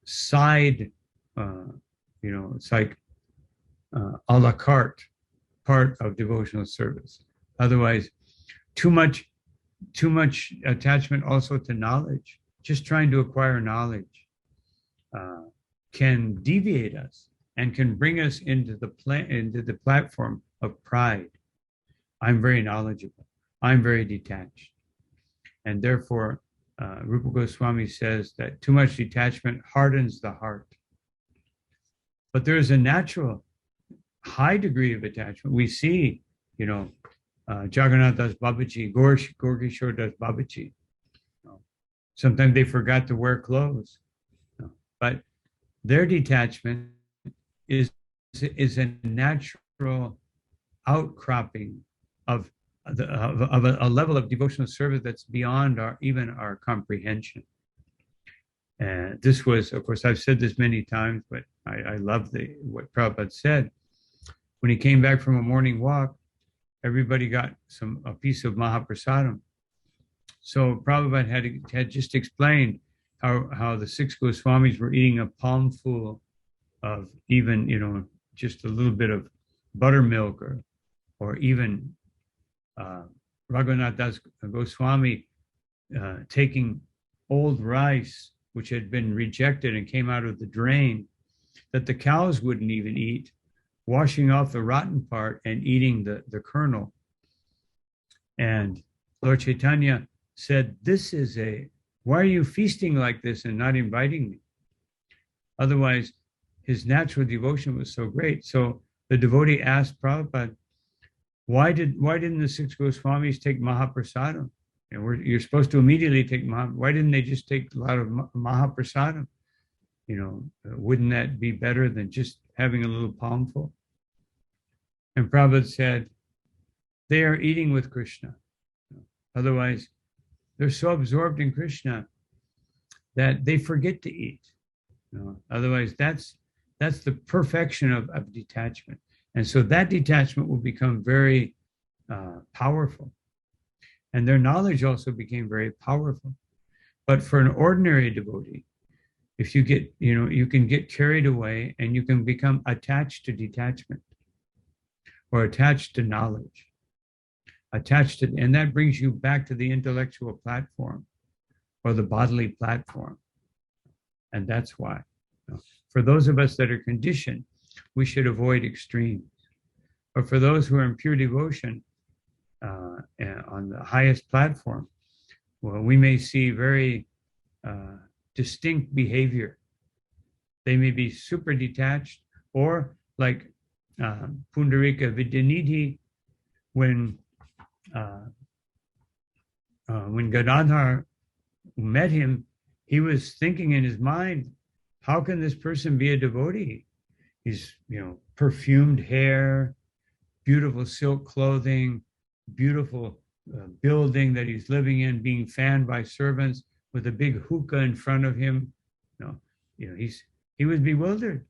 side, it's like a la carte part of devotional service. Otherwise, too much attachment also to knowledge, just trying to acquire knowledge, can deviate us and can bring us into the platform of pride. I'm very knowledgeable. I'm very detached. And therefore, Rupa Goswami says that too much detachment hardens the heart. But there is a natural high degree of attachment. We see, Jagannath Das Babaji, Gorkishore Das Babaji. Sometimes they forgot to wear clothes. But their detachment is a natural outcropping of a level of devotional service that's beyond even our comprehension. And this was, of course, I've said this many times, but I love what Prabhupada said. When he came back from a morning walk, everybody got a piece of Mahaprasadam. So Prabhupada had just explained how the six Goswamis were eating a palmful of even, just a little bit of buttermilk or even Raghunath Das Goswami taking old rice, which had been rejected and came out of the drain, that the cows wouldn't even eat, washing off the rotten part and eating the kernel. And Lord Chaitanya said, why are you feasting like this and not inviting me? Otherwise, his natural devotion was so great. So the devotee asked Prabhupada, why didn't the six Goswamis take Mahaprasadam? And you're supposed to immediately take why didn't they just take a lot of Mahaprasadam? Wouldn't that be better than just having a little palmful? And Prabhupada said, they are eating with Krishna. Otherwise, they're so absorbed in Krishna that they forget to eat. Otherwise, that's the perfection of detachment. And so that detachment will become very powerful. And their knowledge also became very powerful. But for an ordinary devotee, if you get, you can get carried away and you can become attached to detachment or attached to knowledge, and that brings you back to the intellectual platform or the bodily platform. And that's why. For those of us that are conditioned, we should avoid extremes. But for those who are in pure devotion on the highest platform, well, we may see very distinct behavior. They may be super detached, or like Pundarika Vidyanidhi, when Gadadhar met him, he was thinking in his mind, how can this person be a devotee? He's, perfumed hair, beautiful silk clothing, beautiful building that he's living in, being fanned by servants with a big hookah in front of him. He was bewildered.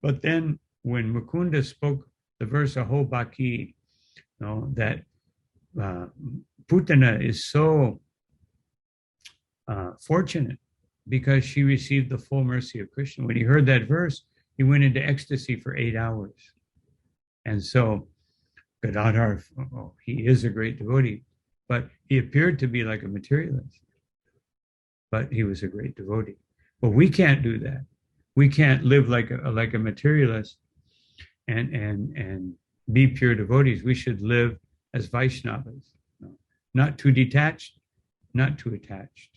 But then when Mukunda spoke the verse Aho Baki, that Putana is so fortunate because she received the full mercy of Krishna. When he heard that verse, he went into ecstasy for 8 hours. And so Gadadhar, he is a great devotee, but he appeared to be like a materialist. But he was a great devotee. But we can't do that. We can't live like a materialist and be pure devotees. We should live as Vaishnavas, not too detached, not too attached.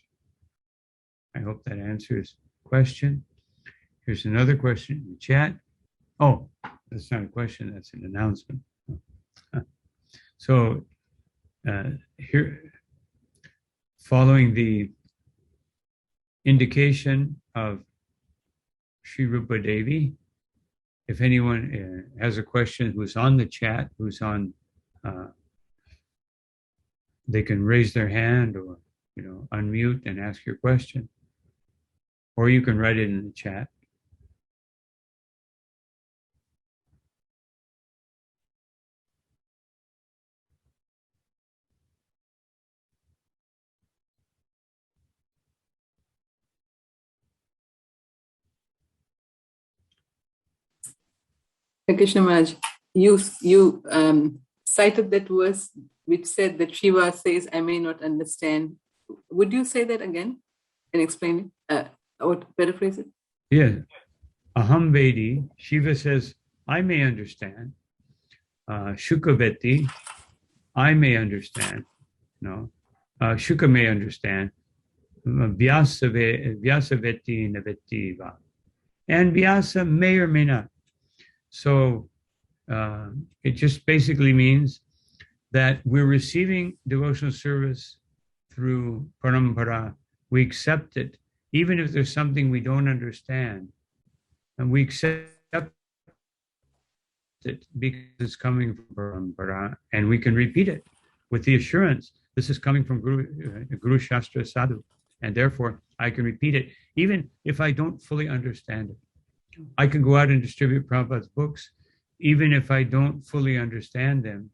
I hope that answers the question. Here's another question in the chat. Oh, that's not a question, that's an announcement. So here, following the indication of Sri Rupa Devi, if anyone has a question who's on the chat, they can raise their hand or unmute and ask your question, or you can write it in the chat. Krishna Maharaj, you cited that verse which said that Shiva says, I may not understand. Would you say that again and explain it? Or paraphrase it? Yeah. Aham Vedi, Shiva says, I may understand. Shukaveti, I may understand. Shuka may understand. Vyasaveti naveti va. And Vyasa may or may not. So it just basically means that we're receiving devotional service through parampara, we accept it, even if there's something we don't understand, and we accept it because it's coming from parampara, and we can repeat it with the assurance this is coming from Guru Shastra Sadhu, and therefore I can repeat it even if I don't fully understand it. I can go out and distribute Prabhupada's books even if I don't fully understand them.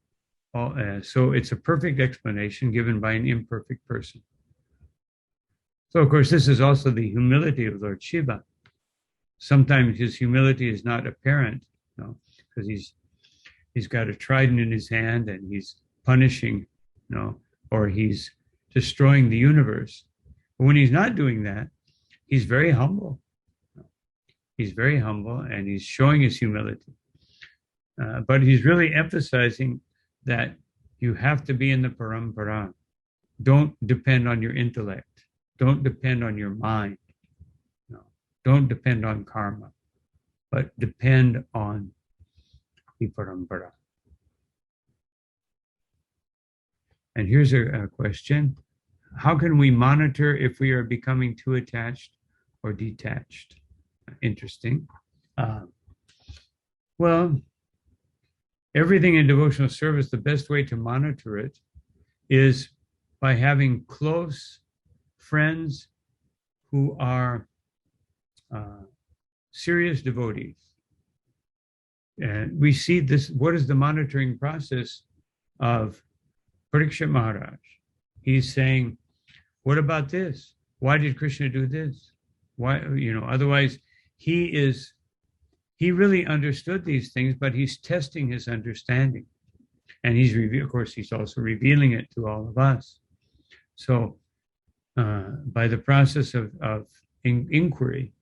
So it's a perfect explanation given by an imperfect person. So of course this is also the humility of Lord Shiva. Sometimes his humility is not apparent, because he's got a trident in his hand and he's punishing, or he's destroying the universe. But when he's not doing that, he's very humble. He's very humble and he's showing his humility. But he's really emphasizing that you have to be in the parampara. Don't depend on your intellect. Don't depend on your mind. Don't depend on karma, but depend on the parampara. And here's a question. How can we monitor if we are becoming too attached or detached? Interesting. Well, everything in devotional service, the best way to monitor it is by having close friends who are serious devotees. And we see this, what is the monitoring process of Parikshit Maharaj? He's saying, what about this? Why did Krishna do this? Why, otherwise he really understood these things, but he's testing his understanding. And of course, he's also revealing it to all of us. So by the process of inquiry,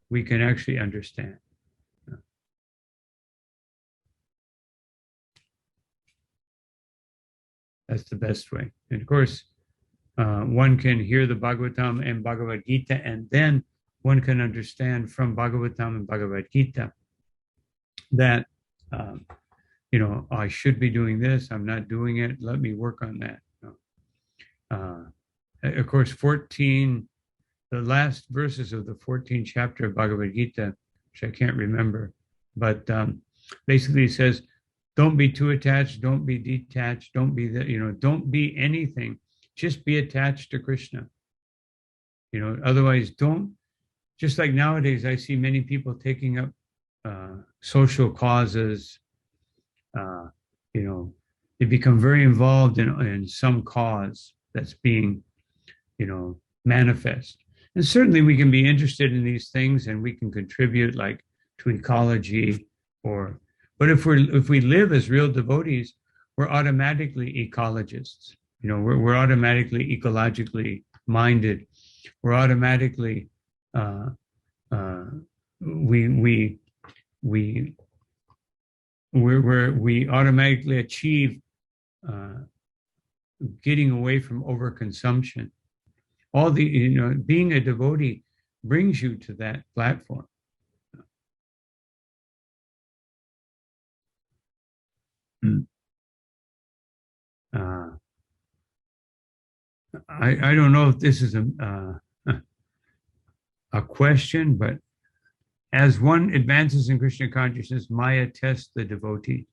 we can actually understand. That's the best way. And of course, one can hear the Bhagavatam and Bhagavad Gita, and then one can understand from Bhagavatam and Bhagavad Gita that, I should be doing this, I'm not doing it, let me work on that. Of course, the last verses of the 14th chapter of Bhagavad Gita, which I can't remember, but basically it says, don't be too attached, don't be detached, don't be anything, just be attached to Krishna. Otherwise just like nowadays, I see many people taking up social causes, they become very involved in some cause that's being, manifest. And certainly we can be interested in these things and we can contribute like to ecology but if we live as real devotees, we're automatically ecologists. We're automatically ecologically minded. We're automatically we automatically achieve getting away from overconsumption. All the being a devotee brings you to that platform. I don't know if this is a question, but as one advances in Krishna consciousness, Maya tests the devotee.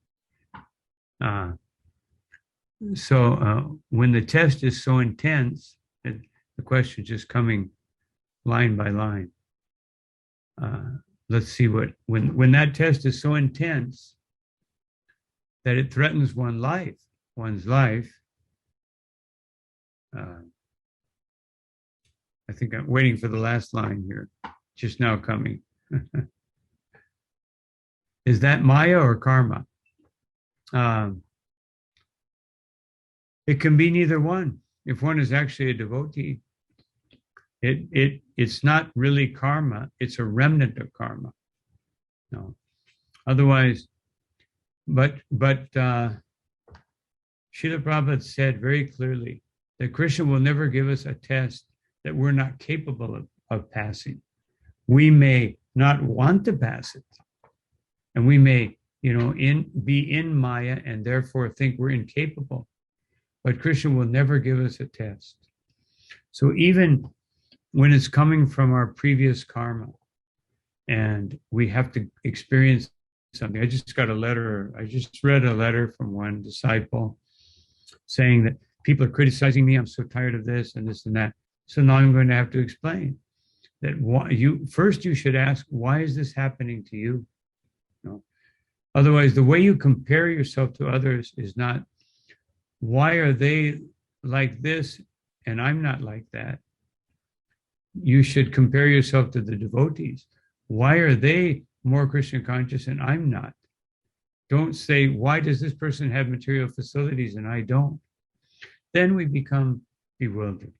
So when the test is so intense, the question is just coming line by line. Let's see when that test is so intense that it threatens one's life. I think I'm waiting for the last line here, just now coming. Is that Maya or karma? It can be neither one. If one is actually a devotee, it's not really karma, it's a remnant of karma. No. Otherwise, but Srila Prabhupada said very clearly that Krishna will never give us a test that we're not capable of passing. We may not want to pass it, and we may, be in Maya and therefore think we're incapable. But Krishna will never give us a test So even when it's coming from our previous karma and we have to experience something, I just read a letter from one disciple saying that people are criticizing me. I'm so tired of this and this and that. So now I'm going to have to explain that you should ask, why is this happening to you? Otherwise, the way you compare yourself to others is not, why are they like this and I'm not like that? You should compare yourself to the devotees. Why are they more Krishna conscious and I'm not? Don't say, why does this person have material facilities and I don't? Then we become bewildered.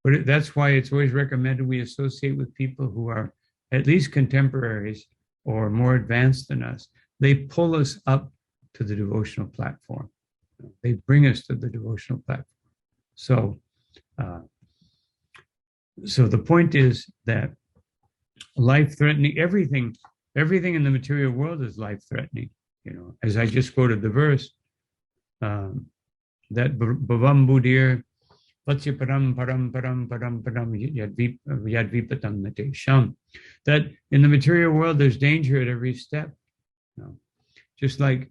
But that's why it's always recommended we associate with people who are at least contemporaries or more advanced than us. They pull us up to the devotional platform. They bring us to the devotional platform. So the point is that life-threatening, everything in the material world is life-threatening. As I just quoted the verse, that bhavam buddhir vatsya param param param param param yadvipatam natesham. That in the material world, there's danger at every step. Just like,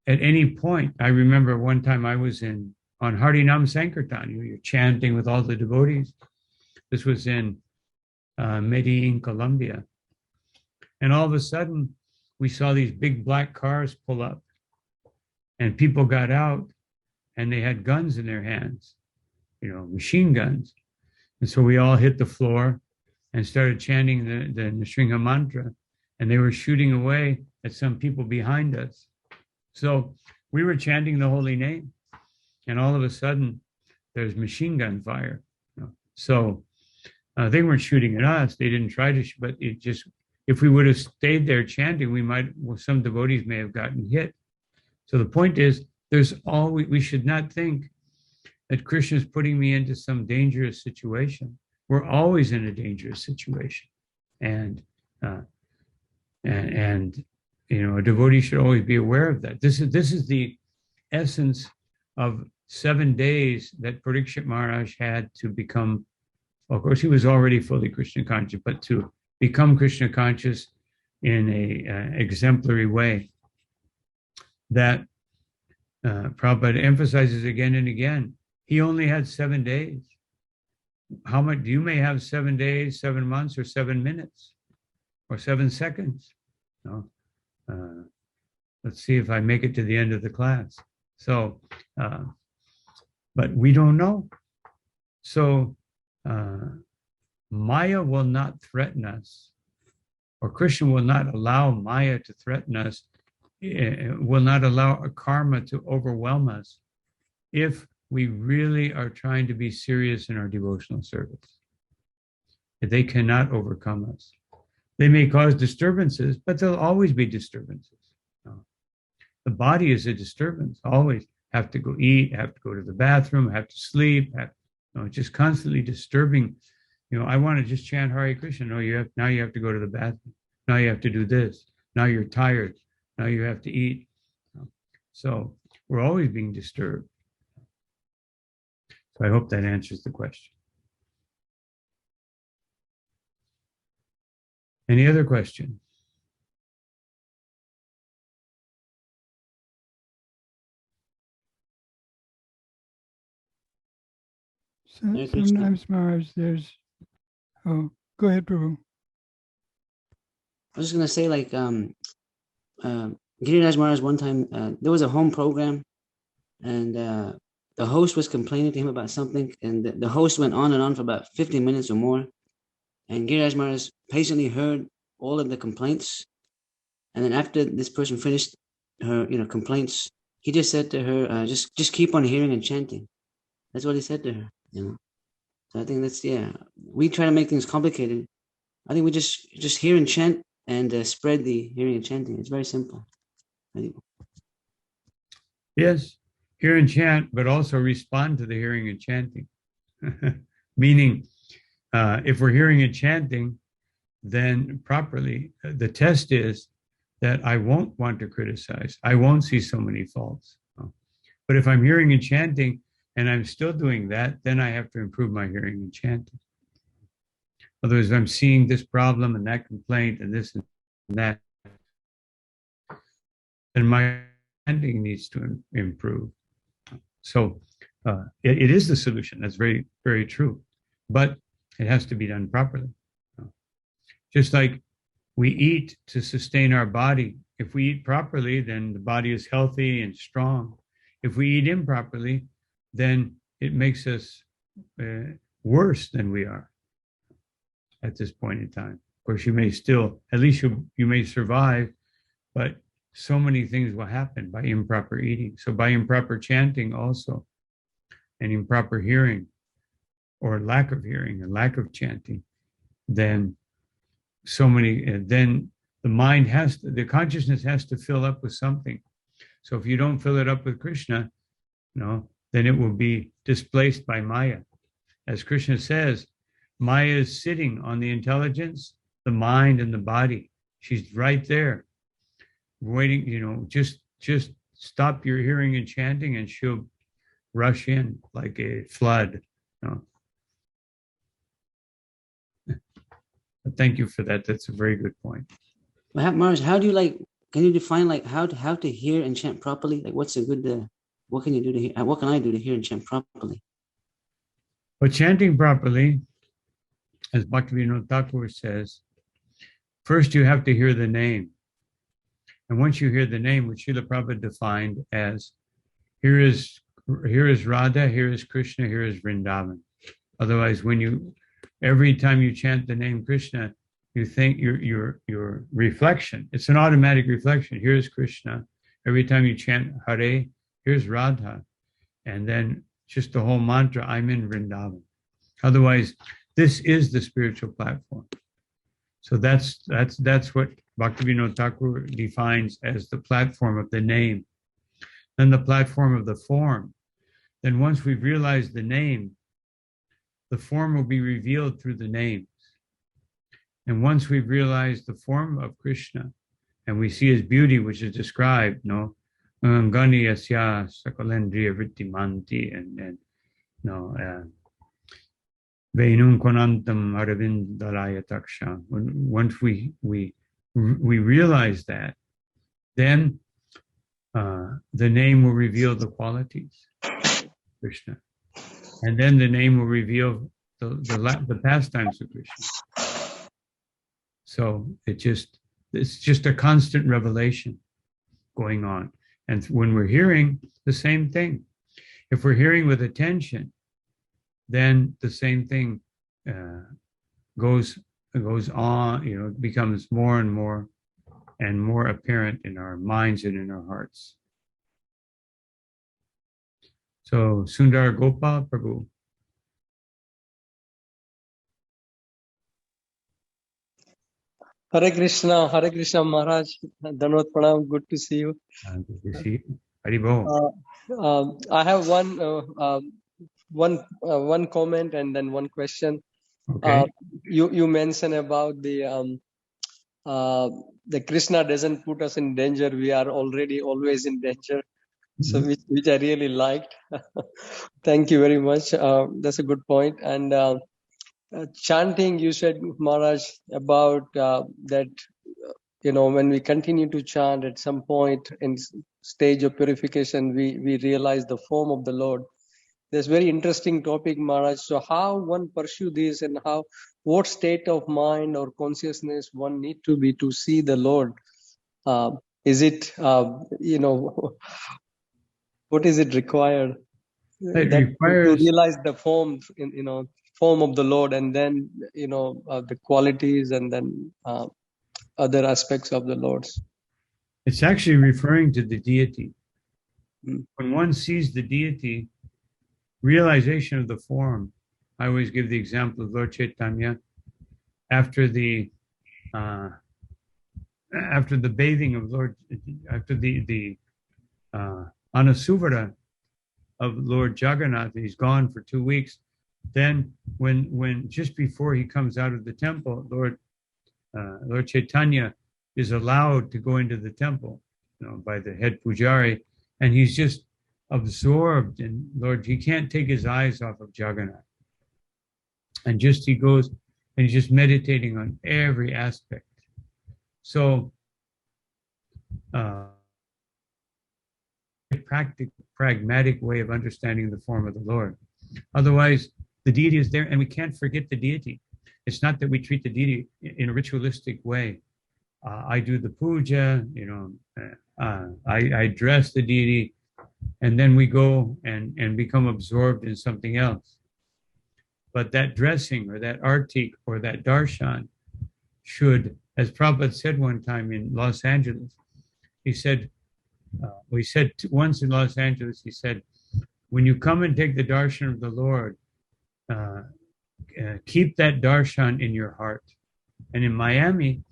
at any point, I remember one time I was on Harinam Sankirtan, you're chanting with all the devotees. This was in Medellin, Colombia. And all of a sudden, we saw these big black cars pull up and people got out and they had guns in their hands, machine guns. And so we all hit the floor and started chanting the Nrsimha mantra, and they were shooting away at some people behind us. So we were chanting the holy name, and all of a sudden there's machine gun fire. So they weren't shooting at us. They didn't try to, but it just, if we would have stayed there chanting, some devotees may have gotten hit. So the point is, we should not think that Krishna is putting me into some dangerous situation. We're always in a dangerous situation. And a devotee should always be aware of that. This is the essence of 7 days that Parikshit Maharaj had to become, of course, he was already fully Krishna conscious, but to become Krishna conscious in a exemplary way. That Prabhupada emphasizes again and again. He only had 7 days. How much? You may have 7 days, 7 months, or 7 minutes, or 7 seconds. Let's see if I make it to the end of the class. So, but we don't know. So, Maya will not threaten us, or Krishna will not allow Maya to threaten us, will not allow a karma to overwhelm us if we really are trying to be serious in our devotional service. They cannot overcome us. They may cause disturbances, but there'll always be disturbances. The body is a disturbance, always. Have to go eat, have to go to the bathroom, have to sleep, just constantly disturbing. I want to just chant Hare Krishna. No, now you have to go to the bathroom. Now you have to do this. Now you're tired. Now you have to eat. So we're always being disturbed. So I hope that answers the question. Any other question? So, sometimes, Maharaj, go ahead, Prabhu. I was just going to say, like, Giriraj Maharaj, one time, there was a home program, and the host was complaining to him about something, and the host went on and on for about 15 minutes or more, and Giriraj Maharaj patiently heard all of the complaints, and then after this person finished her, complaints, he just said to her, just keep on hearing and chanting. That's what he said to her, So I think we try to make things complicated. I think we just hear and chant and spread the hearing and chanting. It's very simple. Yes, hear and chant, but also respond to the hearing and chanting. Meaning, if we're hearing and chanting, then properly, the test is that I won't want to criticize. I won't see so many faults. But if I'm hearing and chanting and I'm still doing that, then I have to improve my hearing and chanting. Otherwise, if I'm seeing this problem and that complaint and this and that, then my chanting needs to improve. So it is the solution. That's very, very true. But it has to be done properly. Just like we eat to sustain our body. If we eat properly, then the body is healthy and strong. If we eat improperly, then it makes us worse than we are at this point in time. Of course, you may still, at least you may survive, but so many things will happen by improper eating. So by improper chanting also, and improper hearing, or lack of hearing and lack of chanting, then then the mind the consciousness has to fill up with something. So if you don't fill it up with Krishna, then it will be displaced by Maya. As Krishna says, Maya is sitting on the intelligence, the mind, and the body. She's right there, waiting, just stop your hearing and chanting and she'll rush in like a flood. Thank you for that. That's a very good point. Maharaj, how do you can you define how to hear and chant properly? What's a good, what can you do to hear? What can I do to hear and chant properly? But chanting properly, as Bhaktivinoda Thakur says, first you have to hear the name. And once you hear the name, which Srila Prabhupada defined as, here is Radha, here is Krishna, here is Vrindavan. Otherwise, every time you chant the name Krishna, you think your reflection, it's an automatic reflection. Here's Krishna. Every time you chant Hare, here's Radha. And then just the whole mantra, I'm in Vrindavan. Otherwise, this is the spiritual platform. So that's what Bhaktivinoda Thakur defines as the platform of the name. Then the platform of the form. Then once we've realized the name, the form will be revealed through the names. And once we've realized the form of Krishna, and we see his beauty, which is described, Gani Yasya Sakalendriya Vrittimanti, and Venum Konantam Aravind Dalaya Taksha. Once we realize that, then the name will reveal the qualities of Krishna. And then the name will reveal the pastimes of Krishna. So it's just a constant revelation going on. And when we're hearing, the same thing. If we're hearing with attention, then the same thing goes on, becomes more and more apparent in our minds and in our hearts. So Sundar Gopal Prabhu. Hare Krishna Maharaj. Dandavat Pranam, good to see you. Good to see you. Haribol. I have one comment and then one question. Okay. You mentioned about the Krishna doesn't put us in danger. We are already always in danger. So which I really liked. Thank you very much. That's a good point. And chanting, you said, Maharaj, about that, when we continue to chant, at some point in stage of purification, we realize the form of the Lord. That's very interesting topic, Maharaj. So how one pursue this, and what state of mind or consciousness one need to be to see the Lord? Is it, what is it required? Requires to realize the form, form of the Lord, and then the qualities, and then other aspects of the Lord's. It's actually referring to the deity. When one sees the deity, realization of the form. I always give the example of Lord Chaitanya after the bathing of after the Anasuvara of Lord Jagannath, he's gone for 2 weeks. Then when just before he comes out of the temple, Lord Chaitanya is allowed to go into the temple, by the head pujari, and he's just absorbed in Lord. He can't take his eyes off of Jagannath. And just he goes and he's just meditating on every aspect. So, a practical, pragmatic way of understanding the form of the Lord. Otherwise, the deity is there, and we can't forget the deity. It's not that we treat the deity in a ritualistic way. I do the puja, I dress the deity, and then we go and become absorbed in something else. But that dressing or that artik or that darshan should, as Prabhupada said one time in Los Angeles, he said, we said once in Los Angeles, he said, when you come and take the darshan of the Lord, keep that darshan in your heart. And in Miami,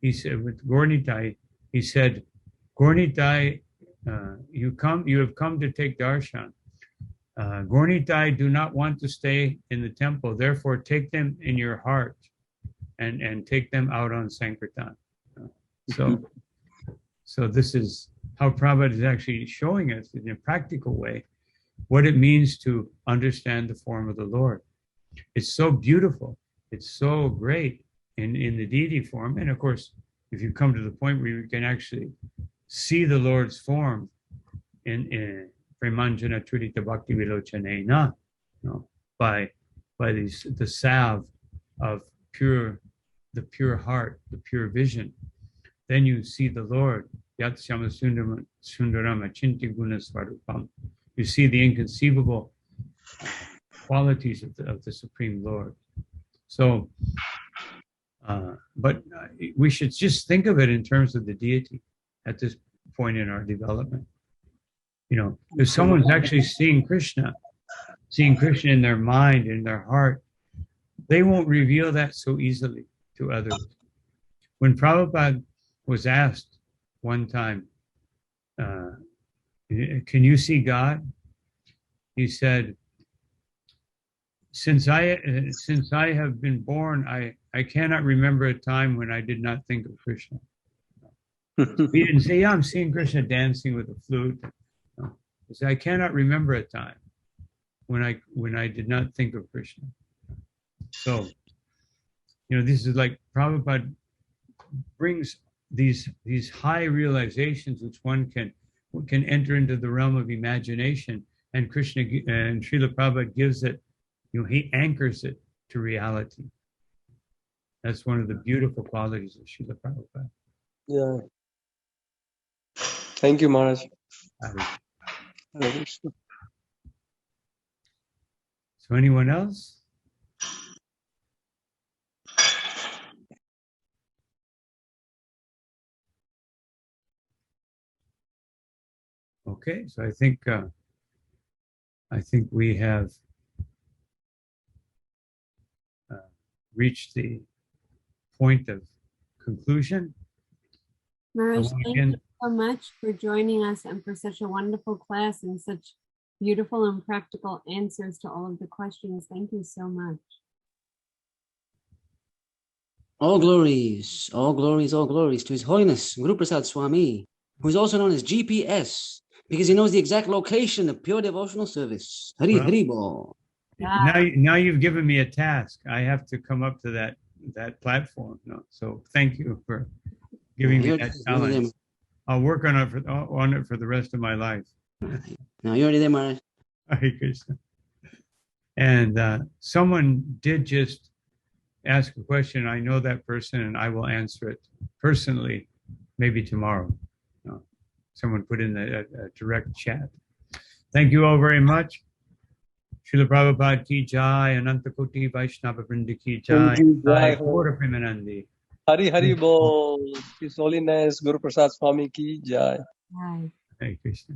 he said, with Gornitai, he said, Gornitai, you have come to take darshan. Gornitai do not want to stay in the temple, therefore take them in your heart and take them out on Sankirtan. So this is how Prabhupada is actually showing us in a practical way what it means to understand the form of the Lord. It's so beautiful. It's so great in the deity form. And of course, if you come to the point where you can actually see the Lord's form in Premanjana Turita Bhakti Vilochanena, by the salve of the pure heart, the pure vision, then you see the Lord. Yat Syama Sundaram Achinti Guna Svarupam. You see the inconceivable qualities of the Supreme Lord. So, but we should just think of it in terms of the deity at this point in our development. If someone's actually seeing Krishna in their mind, in their heart, they won't reveal that so easily to others. When Prabhupada was asked one time, can you see God? He said, since I have been born, I cannot remember a time when I did not think of Krishna. He didn't say, yeah, I'm seeing Krishna dancing with a flute. No. He said, I cannot remember a time when I did not think of Krishna. So, this is like Prabhupada brings these high realizations which one can enter into the realm of imagination, and Krishna and Srila Prabhupada gives it, he anchors it to reality. That's one of the beautiful qualities of Srila Prabhupada. Yeah. Thank you, Maharaj. So anyone else? Okay, so I think we have reached the point of conclusion. Maharaj, thank you so much for joining us and for such a wonderful class and such beautiful and practical answers to all of the questions. Thank you so much. All glories to His Holiness Guru Prasad Swami, who is also known as GPS, because he knows the exact location of pure devotional service. Hari Hari Bol. Now you've given me a task. I have to come up to that platform. So thank you for giving me that challenge. I'll work on it for the rest of my life. Now you're already there, Maharaj. Hare Krishna. And someone did just ask a question. I know that person, and I will answer it personally, maybe tomorrow. Someone put in a direct chat. Thank you all very much. Srila Prabhupada ki jai, Ananta Koti Vaishnava Vrinda ki jai, Jai Gaura Premanandi. Hari Hari Bol. His Holiness Guru Prasad Swami ki jai. Hi. Hare Krishna.